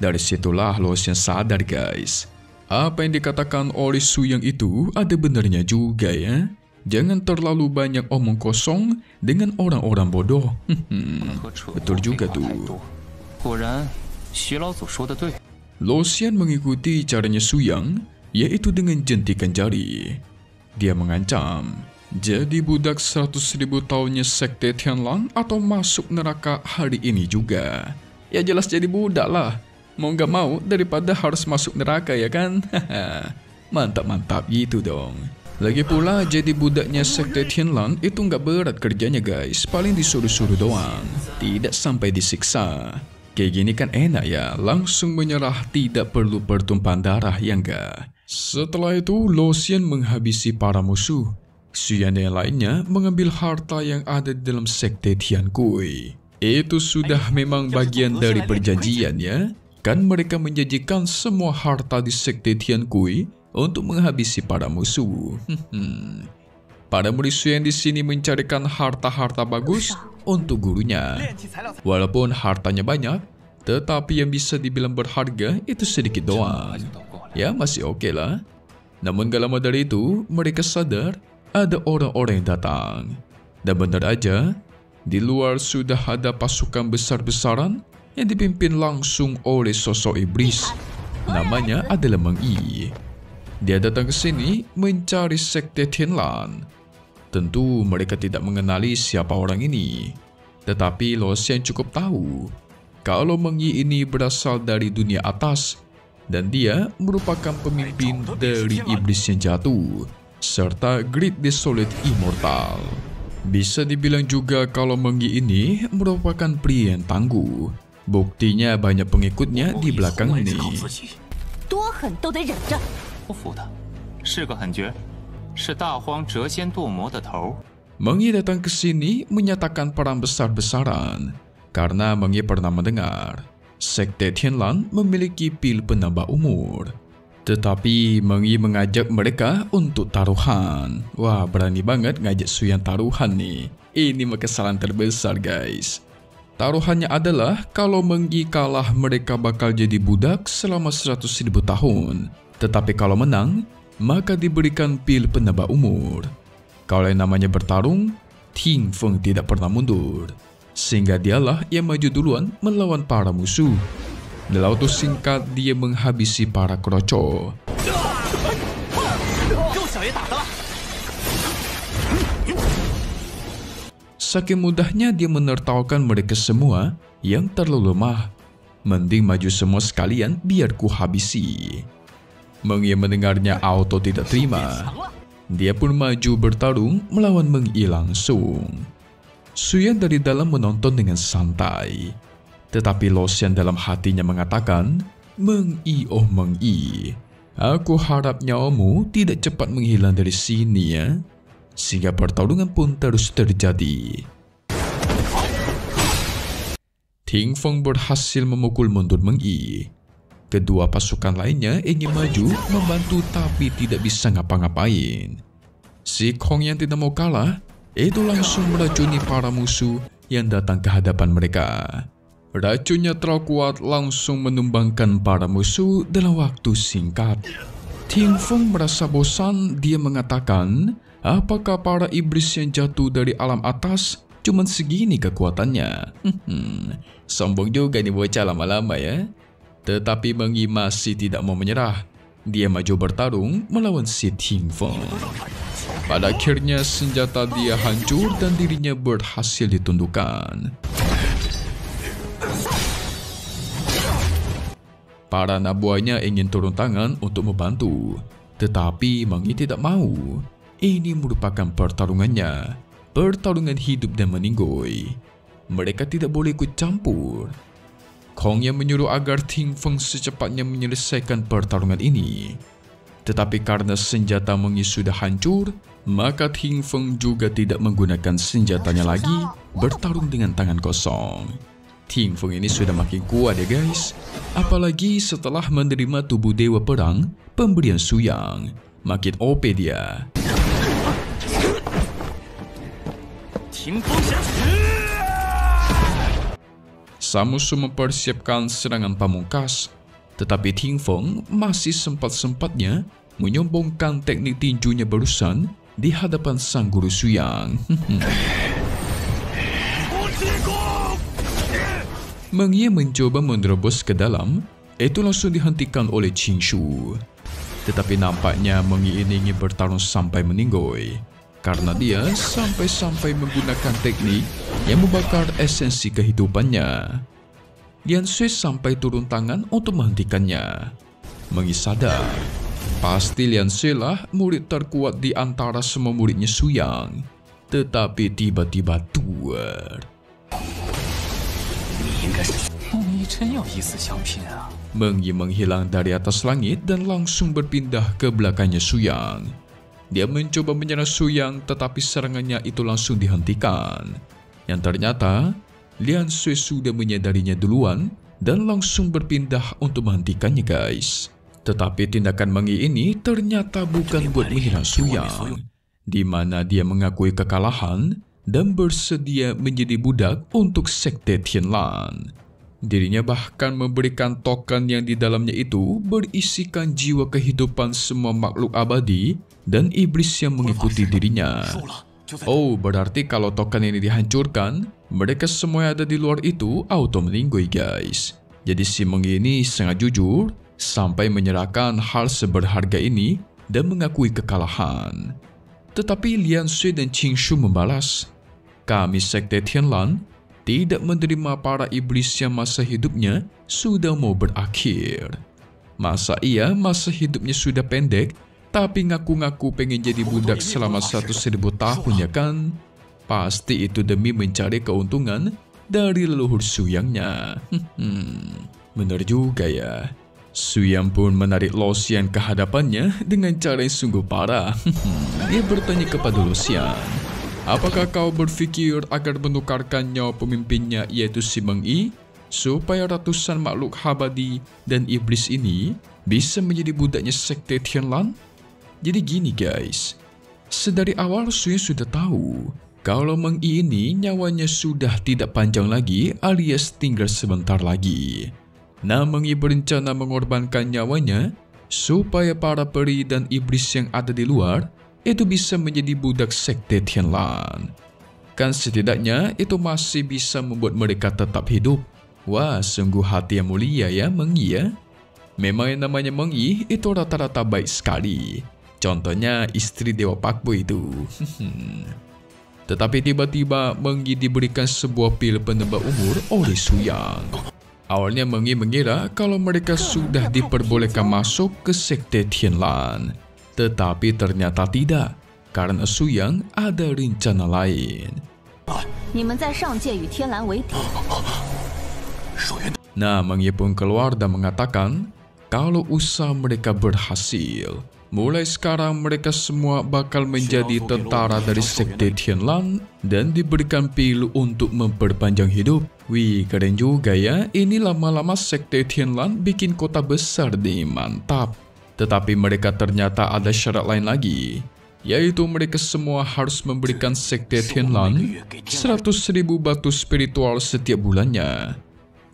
Dari situlah Lo Xian sadar guys, apa yang dikatakan oleh Su Yang itu ada benarnya juga ya. Jangan terlalu banyak omong kosong dengan orang-orang bodoh. Betul juga tuh. Lo Xian mengikuti caranya Su Yang, yaitu dengan jentikan jari. Dia mengancam, jadi budak 100.000 tahunnya sekte Tianlang atau masuk neraka hari ini juga. Ya jelas jadi budak lah. Mau gak mau daripada harus masuk neraka ya kan? Mantap-mantap gitu dong. Lagi pula jadi budaknya sekte Tianlang itu gak berat kerjanya guys. Paling disuruh-suruh doang. Tidak sampai disiksa. Kayak gini kan enak ya, langsung menyerah, tidak perlu pertumpahan darah ya enggak. Setelah itu Lo Xian menghabisi para musuh. Su Yan dan yang lainnya mengambil harta yang ada di dalam sekte Tian Kui. Itu sudah memang bagian dari perjanjian ya. Kan mereka menjanjikan semua harta di sekte Tian Kui untuk menghabisi para musuh. Para murid Su Yan di sini mencarikan harta-harta bagus untuk gurunya. Walaupun hartanya banyak, tetapi yang bisa dibilang berharga itu sedikit doang. Ya masih oke lah. Namun gak lama dari itu, mereka sadar ada orang-orang yang datang. Dan benar aja, di luar sudah ada pasukan besar-besaran yang dipimpin langsung oleh sosok iblis. Namanya adalah Meng Yi. Dia datang ke sini mencari sekte Tianlang. Tentu mereka tidak mengenali siapa orang ini. Tetapi Lo Xian cukup tahu kalau Meng Yi ini berasal dari dunia atas dan dia merupakan pemimpin dari iblis yang jatuh serta Great Desolate Immortal. Bisa dibilang juga kalau Meng Yi ini merupakan pria yang tangguh. Buktinya banyak pengikutnya di belakang ini. Meng Yi datang ke sini menyatakan perang besar-besaran karena Meng Yi pernah mendengar sekte Tianlang memiliki pil penambah umur. Tetapi Meng Yi mengajak mereka untuk taruhan. Wah, berani banget ngajak Su Yan taruhan nih. Ini mah kesalahan terbesar guys. Taruhannya adalah kalau Meng Yi kalah mereka bakal jadi budak selama 100.000 tahun. Tetapi kalau menang, maka diberikan pil penambah umur. Kalau yang namanya bertarung, Ting Feng tidak pernah mundur. Sehingga dialah yang maju duluan melawan para musuh. Dalam waktu singkat dia menghabisi para kroco. Saking mudahnya dia menertawakan mereka semua yang terlalu lemah. Mending maju semua sekalian biar ku habisi. Meng Yi mendengarnya auto tidak terima. Dia pun maju bertarung melawan Meng Yi langsung. Su Yan dari dalam menonton dengan santai. Tetapi Lo Xian dalam hatinya mengatakan, Meng Yi, oh Meng Yi, aku harap nyawamu tidak cepat menghilang dari sini ya. Sehingga pertarungan pun terus terjadi. Ting Feng berhasil memukul mundur Meng Yi. Kedua pasukan lainnya ingin maju membantu tapi tidak bisa ngapa-ngapain. Si Kong yang tidak mau kalah itu langsung meracuni para musuh yang datang ke hadapan mereka. Racunnya terlalu kuat, langsung menumbangkan para musuh dalam waktu singkat. Ting Feng merasa bosan. Dia mengatakan, apakah para iblis yang jatuh dari alam atas cuman segini kekuatannya? Sombong juga nih bocah lama-lama ya. Tetapi Meng Yi masih tidak mau menyerah. Dia maju bertarung melawan si Ting Feng. Pada akhirnya senjata dia hancur dan dirinya berhasil ditundukkan. Para anak buahnya ingin turun tangan untuk membantu, tetapi Meng Yi tidak mau. Ini merupakan pertarungannya, pertarungan hidup dan meninggoy. Mereka tidak boleh ikut campur. Kong yang menyuruh agar Ting Feng secepatnya menyelesaikan pertarungan ini. Tetapi karena senjata Meng Yi sudah hancur, maka Ting Feng juga tidak menggunakan senjatanya lagi, bertarung dengan tangan kosong. Ting Feng ini sudah makin kuat ya guys. Apalagi setelah menerima tubuh dewa perang pemberian Su Yang. Makin OP dia. Sang musuh mempersiapkan serangan pamungkas. Tetapi Ting Feng masih sempat-sempatnya menyombongkan teknik tinjunya barusan di hadapan sang guru Su Yang. Meng Yi mencoba menerobos ke dalam, itu langsung dihentikan oleh Qing Shu. Tetapi nampaknya Meng Yi ini ingin bertarung sampai meninggoy, karena dia sampai-sampai menggunakan teknik yang membakar esensi kehidupannya. Lian Xue sampai turun tangan untuk menghentikannya. Meng Yi sadar, pasti Lian Xue lah murid terkuat di antara semua muridnya Su Yang. Tetapi tiba-tiba tuar. Meng Yi menghilang dari atas langit dan langsung berpindah ke belakangnya Su Yang. Dia mencoba menyerang Su Yang, tetapi serangannya itu langsung dihentikan. Yang ternyata, Lian Xue sudah menyadarinya duluan dan langsung berpindah untuk menghentikannya guys. Tetapi tindakan Meng Yi ini ternyata bukan buat menyerang Su Yang, di mana dia mengakui kekalahan dan bersedia menjadi budak untuk Sekte Tianlan. Dirinya bahkan memberikan token yang di dalamnya itu berisikan jiwa kehidupan semua makhluk abadi dan iblis yang mengikuti dirinya. Oh, berarti kalau token ini dihancurkan, mereka semua yang ada di luar itu auto meninggoy guys. Jadi si Meng Yi ini sangat jujur sampai menyerahkan hal seberharga ini dan mengakui kekalahan. Tetapi Lian Xue dan Qing Shu membalas, kami Sekte Tianlan tidak menerima para iblis yang masa hidupnya sudah mau berakhir. Masa iya masa hidupnya sudah pendek, tapi ngaku-ngaku pengen jadi budak selama 1.000 tahun ya kan? Pasti itu demi mencari keuntungan dari leluhur Su Yang-nya. Benar juga ya. Su Yang pun menarik Lo Xian ke hadapannya dengan cara yang sungguh parah. Dia bertanya kepada Lo Xian, apakah kau berpikir agar menukarkan nyawa pemimpinnya yaitu si Meng Yi supaya ratusan makhluk abadi dan iblis ini bisa menjadi budaknya Sekte Tianlan? Jadi gini guys, sedari awal Su Yang sudah tahu kalau Meng Yi ini nyawanya sudah tidak panjang lagi alias tinggal sebentar lagi. Nah, Meng Yi berencana mengorbankan nyawanya supaya para peri dan iblis yang ada di luar itu bisa menjadi budak Sekte Tianlan. Kan setidaknya itu masih bisa membuat mereka tetap hidup. Wah, sungguh hati yang mulia ya Meng Yi ya. Memang yang namanya Meng Yi itu rata-rata baik sekali. Contohnya istri Dewa Pak Bo itu. Tetapi tiba-tiba Meng Yi diberikan sebuah pil penambah umur oleh Su Yang. Awalnya Meng Yi mengira kalau mereka sudah diperbolehkan masuk ke Sekte Tianlan. Tetapi ternyata tidak, karena Su Yang ada rencana lain. Nah, Meng Yi pun keluar dan mengatakan kalau usaha mereka berhasil, mulai sekarang mereka semua bakal menjadi tentara dari Sekte Tianlan dan diberikan pil untuk memperpanjang hidup. Wih, keren juga ya. Ini lama-lama Sekte Tianlan bikin kota besar nih, mantap. Tetapi mereka ternyata ada syarat lain lagi. yaitu mereka semua harus memberikan Sekte Tianlan 100.000 batu spiritual setiap bulannya.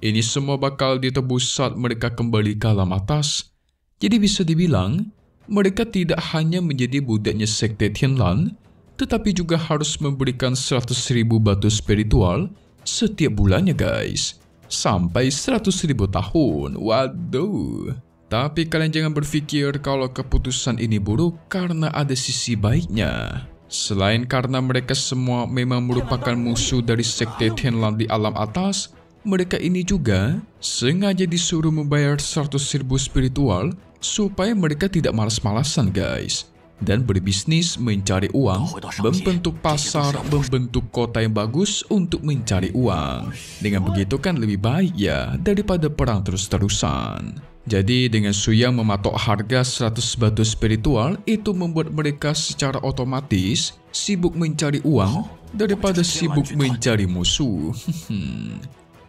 Ini semua bakal ditebus saat mereka kembali ke alam atas. Jadi bisa dibilang, mereka tidak hanya menjadi budaknya Sekte Tianlan, tetapi juga harus memberikan 100.000 batu spiritual setiap bulannya guys. Sampai 100.000 tahun. Waduh. Tapi kalian jangan berpikir kalau keputusan ini buruk karena ada sisi baiknya. Selain karena mereka semua memang merupakan musuh dari Sekte Tianlan di alam atas, mereka ini juga sengaja disuruh membayar 100.000 spiritual supaya mereka tidak malas-malasan guys. Dan berbisnis mencari uang, membentuk pasar, membentuk kota yang bagus untuk mencari uang. Dengan begitu kan lebih baik ya daripada perang terus-terusan. Jadi dengan Suyang mematok harga 100 batu spiritual itu membuat mereka secara otomatis sibuk mencari uang daripada sibuk mencari musuh.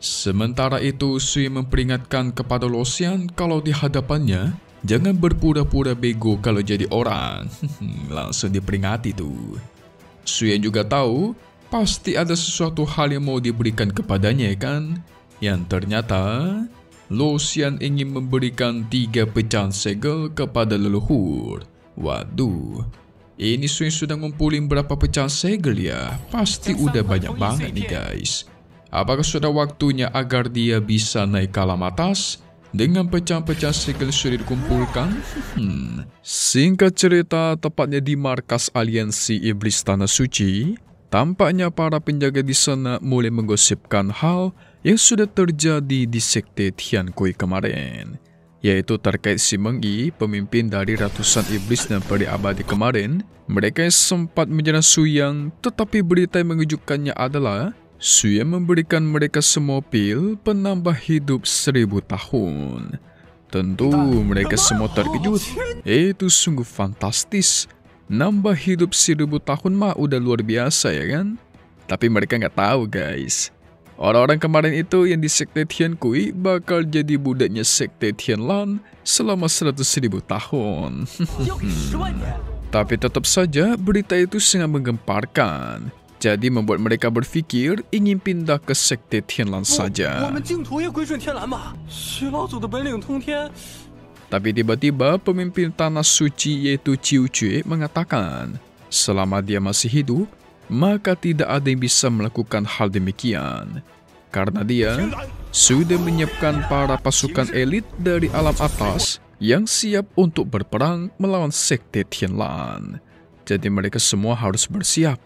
Sementara itu Suyang memperingatkan kepada Luoxian kalau di hadapannya jangan berpura-pura bego kalau jadi orang. Langsung diperingati tuh. Suyang juga tahu pasti ada sesuatu hal yang mau diberikan kepadanya kan. Yang ternyata Luoxian ingin memberikan 3 pecahan segel kepada leluhur. Waduh, ini Suyang sudah ngumpulin berapa pecahan segel ya? Pasti udah banyak banget nih guys. Apakah sudah waktunya agar dia bisa naik ke alam atas? Dengan pecahan-pecahan segel sudah dikumpulkan? Singkat cerita, tepatnya di markas aliansi Iblis Tanah Suci, tampaknya para penjaga di sana mulai menggosipkan hal yang sudah terjadi di Sekte Tiankui kemarin, yaitu terkait si Meng Yi, pemimpin dari ratusan iblis dan peri abadi kemarin. Mereka yang sempat menyerang Suyang, tetapi berita yang mengejutkannya adalah Suyang memberikan mereka semua pil penambah hidup 1000 tahun. Tentu mereka semua terkejut. Itu sungguh fantastis. Nambah hidup 1000 tahun mah udah luar biasa ya kan? Tapi mereka nggak tahu guys, orang-orang kemarin itu yang di Sekte Tiankui bakal jadi budaknya Sekte Tianlan selama 100.000 tahun. Tapi tetap saja berita itu sangat menggemparkan. Jadi membuat mereka berfikir ingin pindah ke Sekte Tianlan saja. Tapi tiba-tiba pemimpin Tanah Suci yaitu Qiu Jue mengatakan, selama dia masih hidup, maka tidak ada yang bisa melakukan hal demikian. Karena dia sudah menyiapkan para pasukan elit dari alam atas yang siap untuk berperang melawan Sekte Tianlan. Jadi mereka semua harus bersiap.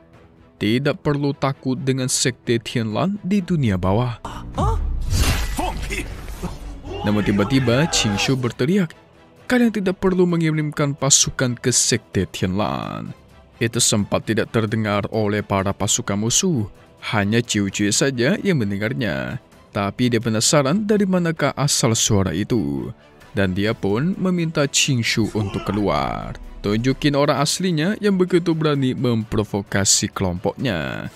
Tidak perlu takut dengan Sekte Tianlan di dunia bawah. Namun tiba-tiba Qingshu berteriak, kalian tidak perlu mengirimkan pasukan ke Sekte Tianlan. Itu sempat tidak terdengar oleh para pasukan musuh. Hanya Qiu Jue saja yang mendengarnya. Tapi dia penasaran dari manakah asal suara itu. Dan dia pun meminta Qingshu untuk keluar. Tunjukin orang aslinya yang begitu berani memprovokasi kelompoknya.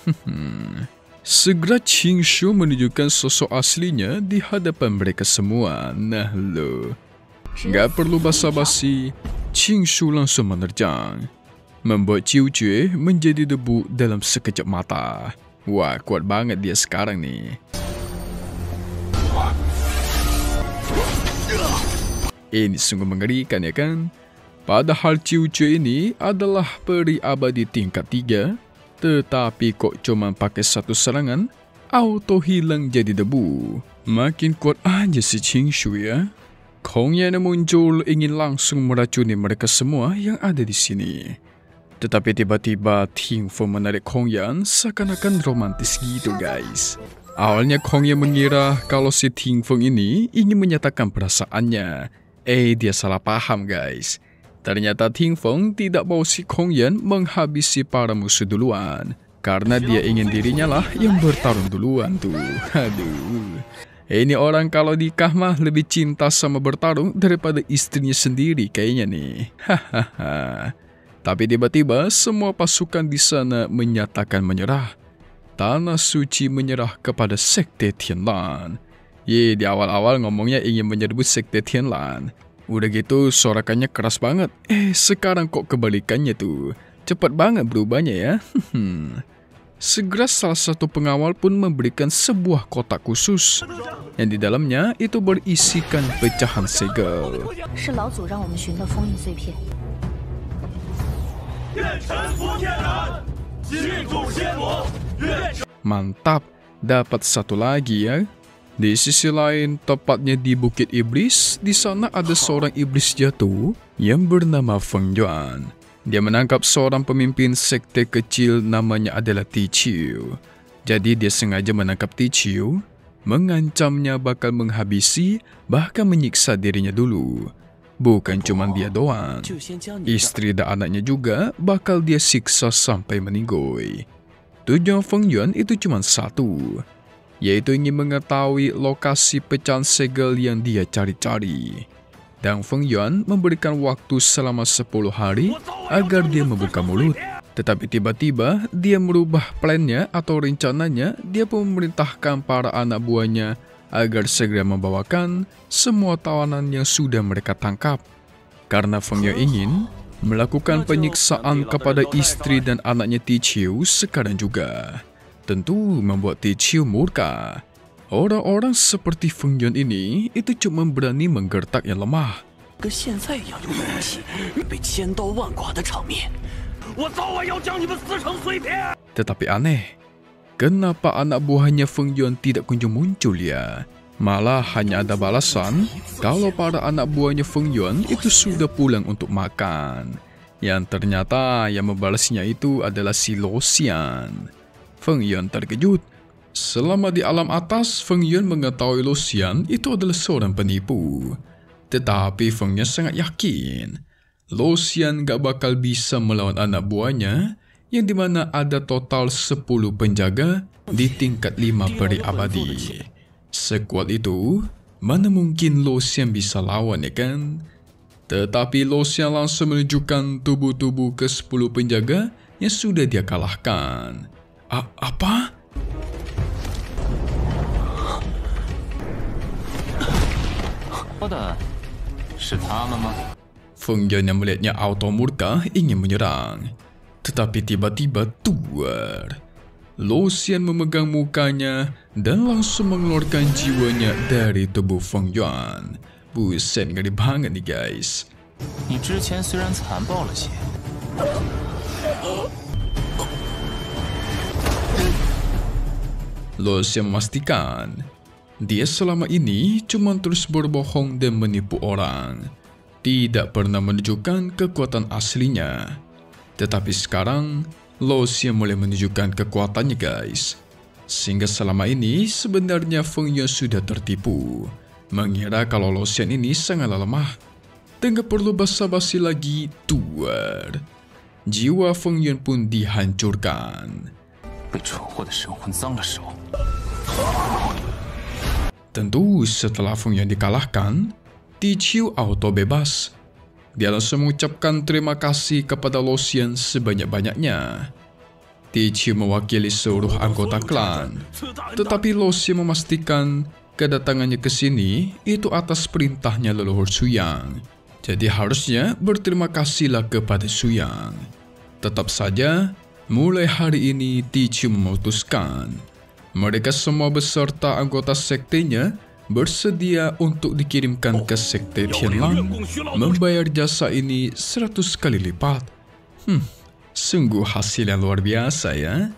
Segera Qingshu menunjukkan sosok aslinya di hadapan mereka semua. Nah lo, gak perlu basa-basi, Qingshu langsung menerjang, membuat Qiu Jue menjadi debu dalam sekejap mata. Wah, kuat banget dia sekarang nih. Ini sungguh mengerikan ya kan? Padahal Qiu Jue ini adalah peri abadi tingkat 3, tetapi kok cuma pakai satu serangan, auto hilang jadi debu. Makin kuat aja si Qingshu ya. Kong Yan muncul ingin langsung meracuni mereka semua yang ada di sini. Tetapi tiba-tiba Ting Feng menarik Kong Yan seakan-akan romantis gitu guys. Awalnya Kong Yan mengira kalau si Ting Feng ini ingin menyatakan perasaannya. Dia salah paham guys. Ternyata Ting Feng tidak mau si Kong Yan menghabisi para musuh duluan. Karena dia ingin dirinya lah yang bertarung duluan tuh. Aduh. Ini orang kalau nikah mah lebih cinta sama bertarung daripada istrinya sendiri kayaknya nih. Hahaha. Tapi tiba-tiba semua pasukan di sana menyatakan menyerah. Tanah Suci menyerah kepada Sekte Tianlan. Di awal-awal ngomongnya ingin menyerbu Sekte Tianlan. Udah gitu sorakannya keras banget. Sekarang kok kebalikannya tuh. Cepat banget berubahnya ya. Segera salah satu pengawal pun memberikan sebuah kotak khusus yang di dalamnya itu berisikan pecahan segel. 是老祖让我们寻的封印碎片。 Mantap, dapat satu lagi ya. Di sisi lain, tepatnya di Bukit Iblis, di sana ada seorang iblis jatuh yang bernama Feng Yuan. Dia menangkap seorang pemimpin sekte kecil namanya adalah Ti Chiu. Jadi dia sengaja menangkap Ti Chiu, mengancamnya bakal menghabisi, bahkan menyiksa dirinya dulu. Bukan cuma dia doang, istri dan anaknya juga bakal dia siksa sampai meninggoy. Tujuan Feng Yuan itu cuma satu, yaitu ingin mengetahui lokasi pecahan segel yang dia cari-cari. Dan Feng Yuan memberikan waktu selama 10 hari agar dia membuka mulut. Tetapi tiba-tiba dia merubah plannya atau rencananya. Dia pun memerintahkan para anak buahnya agar segera membawakan semua tawanan yang sudah mereka tangkap. Karena Feng Yuan ingin melakukan penyiksaan kepada istri dan anaknya Ti Chiu sekarang juga. Tentu membuat Ti Chiu murka. Orang-orang seperti Feng Yuan ini itu cuma berani menggertak yang lemah. 跟现在一样有勇气，被千刀万剐的场面，我早晚要将你们撕成碎片。 Tetapi aneh, kenapa anak buahnya Feng Yuan tidak kunjung muncul ya? Malah hanya ada balasan kalau para anak buahnya Feng Yuan itu sudah pulang untuk makan. Yang ternyata yang membalasnya itu adalah si Lo Xian. Feng Yuan terkejut. Selama di alam atas, Feng Yuan mengetahui Lo Xian itu adalah seorang penipu. Tetapi Feng Yuan sangat yakin Lo Xian gak bakal bisa melawan anak buahnya, yang dimana ada total 10 penjaga di tingkat 5 peri abadi. Sekuat itu, mana mungkin Lo Xian bisa lawan ya kan? Tetapi Lo Xian langsung menunjukkan tubuh-tubuh ke 10 penjaga yang sudah dia kalahkan. Apa? Feng Yuan yang melihatnya auto murka ingin menyerang. Tetapi tiba-tiba tuar. Lo Xian memegang mukanya dan langsung mengeluarkan jiwanya dari tubuh Feng Yuan. Buset, ngeri banget nih guys. Lo Xian memastikan dia selama ini cuma terus berbohong dan menipu orang. Tidak pernah menunjukkan kekuatan aslinya. Tetapi sekarang, Lo Xian mulai menunjukkan kekuatannya guys. Sehingga selama ini sebenarnya Feng Yuan sudah tertipu. Mengira kalau Lo Xian ini sangatlah lemah. Dan gak perlu basa-basi lagi, tuar. Jiwa Feng Yuan pun dihancurkan. Tentu setelah Feng Yuan dikalahkan, Ti Chiu auto bebas. Dia langsung mengucapkan terima kasih kepada Lo Xian sebanyak-banyaknya. Ti Chiu mewakili seluruh anggota klan. Tetapi Lo Xian memastikan kedatangannya ke sini itu atas perintahnya leluhur Suyang. Jadi harusnya berterima kasihlah kepada Suyang. Tetap saja, mulai hari ini Ti Chiu memutuskan mereka semua beserta anggota sektenya bersedia untuk dikirimkan ke sekte Tianlang, membayar jasa ini 100 kali lipat. Sungguh hasil yang luar biasa ya.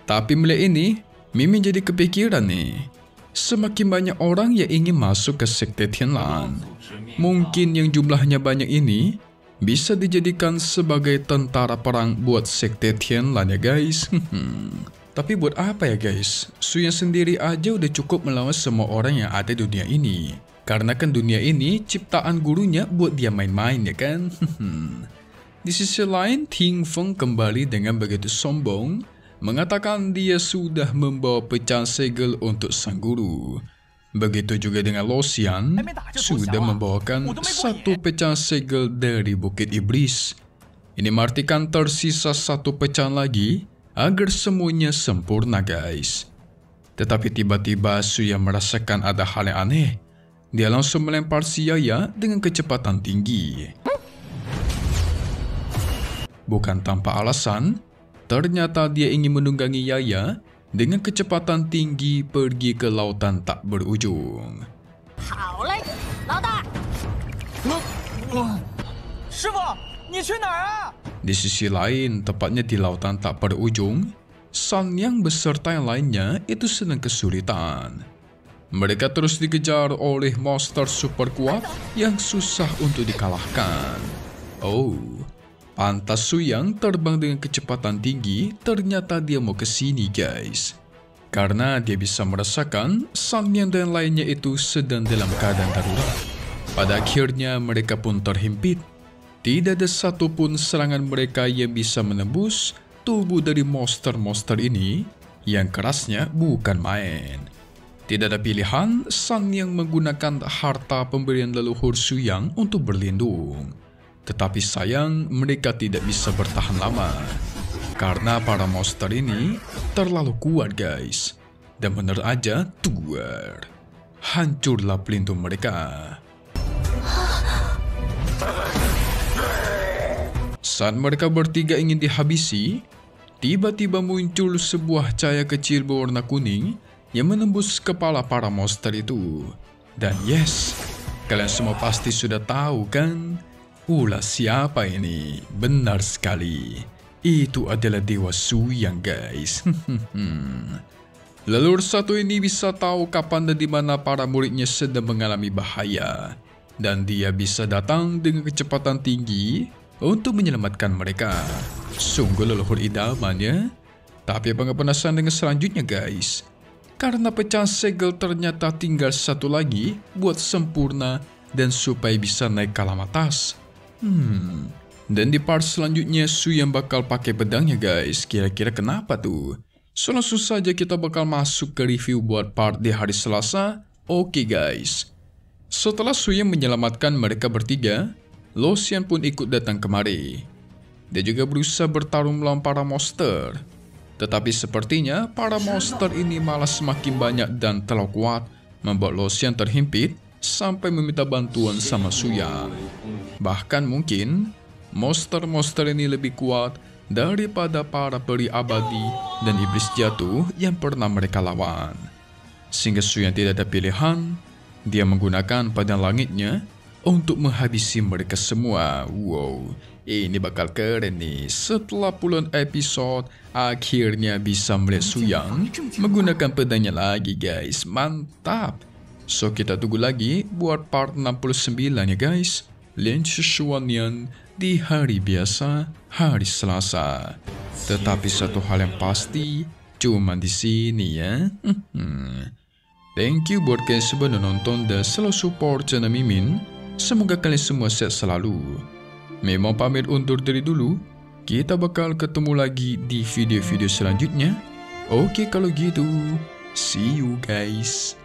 Tapi melihat ini, Mimin jadi kepikiran nih. Semakin banyak orang yang ingin masuk ke sekte Tianlang. Mungkin yang jumlahnya banyak ini bisa dijadikan sebagai tentara perang buat sekte Tianlang ya guys. Tapi buat apa ya guys? Suyang sendiri aja udah cukup melawan semua orang yang ada di dunia ini. Karena kan dunia ini ciptaan gurunya buat dia main-main ya kan? Di sisi lain, Ting Feng kembali dengan begitu sombong, mengatakan dia sudah membawa pecahan segel untuk sang guru. Begitu juga dengan Lo Xian, sudah membawakan satu pecahan segel dari Bukit Iblis. Ini mengartikan tersisa satu pecahan lagi, agar semuanya sempurna guys. Tetapi tiba-tiba Suyang merasakan ada hal yang aneh. Dia langsung melempar si Yaya dengan kecepatan tinggi. Bukan tanpa alasan, ternyata dia ingin menunggangi Yaya dengan kecepatan tinggi pergi ke lautan tak berujung. 好嘞，老大。师傅，你去哪儿啊？ Di sisi lain, tepatnya di lautan tak berujung, Sanyang beserta yang lainnya itu sedang kesulitan. Mereka terus dikejar oleh monster super kuat yang susah untuk dikalahkan. Oh, pantas Suyang terbang dengan kecepatan tinggi, ternyata dia mau ke sini guys. Karena dia bisa merasakan Sanyang dan lainnya itu sedang dalam keadaan darurat. Pada akhirnya mereka pun terhimpit. Tidak ada satupun serangan mereka yang bisa menembus tubuh dari monster-monster ini yang kerasnya bukan main. Tidak ada pilihan, Sanyang menggunakan harta pemberian leluhur Suyang untuk berlindung. Tetapi sayang mereka tidak bisa bertahan lama. Karena para monster ini terlalu kuat guys. Dan benar aja tuar. Hancurlah pelindung mereka. Saat mereka bertiga ingin dihabisi, tiba-tiba muncul sebuah cahaya kecil berwarna kuning yang menembus kepala para monster itu. Dan yes, kalian semua pasti sudah tahu kan? Ulah siapa ini? Benar sekali. Itu adalah Dewa Suyang guys. Leluhur satu ini bisa tahu kapan dan di mana para muridnya sedang mengalami bahaya. Dan dia bisa datang dengan kecepatan tinggi untuk menyelamatkan mereka. Sungguh leluhur idaman ya. Tapi apa nggak penasaran dengan selanjutnya guys? Karena pecahan segel ternyata tinggal satu lagi buat sempurna dan supaya bisa naik ke alam atas. Dan di part selanjutnya Suyang bakal pakai pedangnya guys. Kira-kira kenapa tuh? So langsung saja kita bakal masuk ke review buat part di hari Selasa. Oke guys. Setelah Suyang menyelamatkan mereka bertiga, Lo Xian pun ikut datang kemari. Dia juga berusaha bertarung melawan para monster. Tetapi sepertinya para monster ini malah semakin banyak dan terlalu kuat, membuat Lo Xian terhimpit sampai meminta bantuan sama Suyang. Bahkan mungkin monster-monster ini lebih kuat daripada para peri abadi dan iblis jatuh yang pernah mereka lawan. Sehingga Suyang tidak ada pilihan, dia menggunakan pedang langitnya untuk menghabisi mereka semua. Wow, ini bakal keren nih. Setelah puluhan episode, akhirnya bisa melihat Suyang menggunakan pedangnya lagi guys. Mantap. So kita tunggu lagi buat part 69 ya guys. Lian Shishuanian di hari biasa, hari Selasa. Tetapi satu hal yang pasti, cuma di sini ya. Thank you buat kalian semua yang nonton dan selalu support channel Mimin. Semoga kalian semua sehat selalu. Memang pamit undur diri dulu. Kita bakal ketemu lagi di video-video selanjutnya. Oke kalau gitu. See you guys.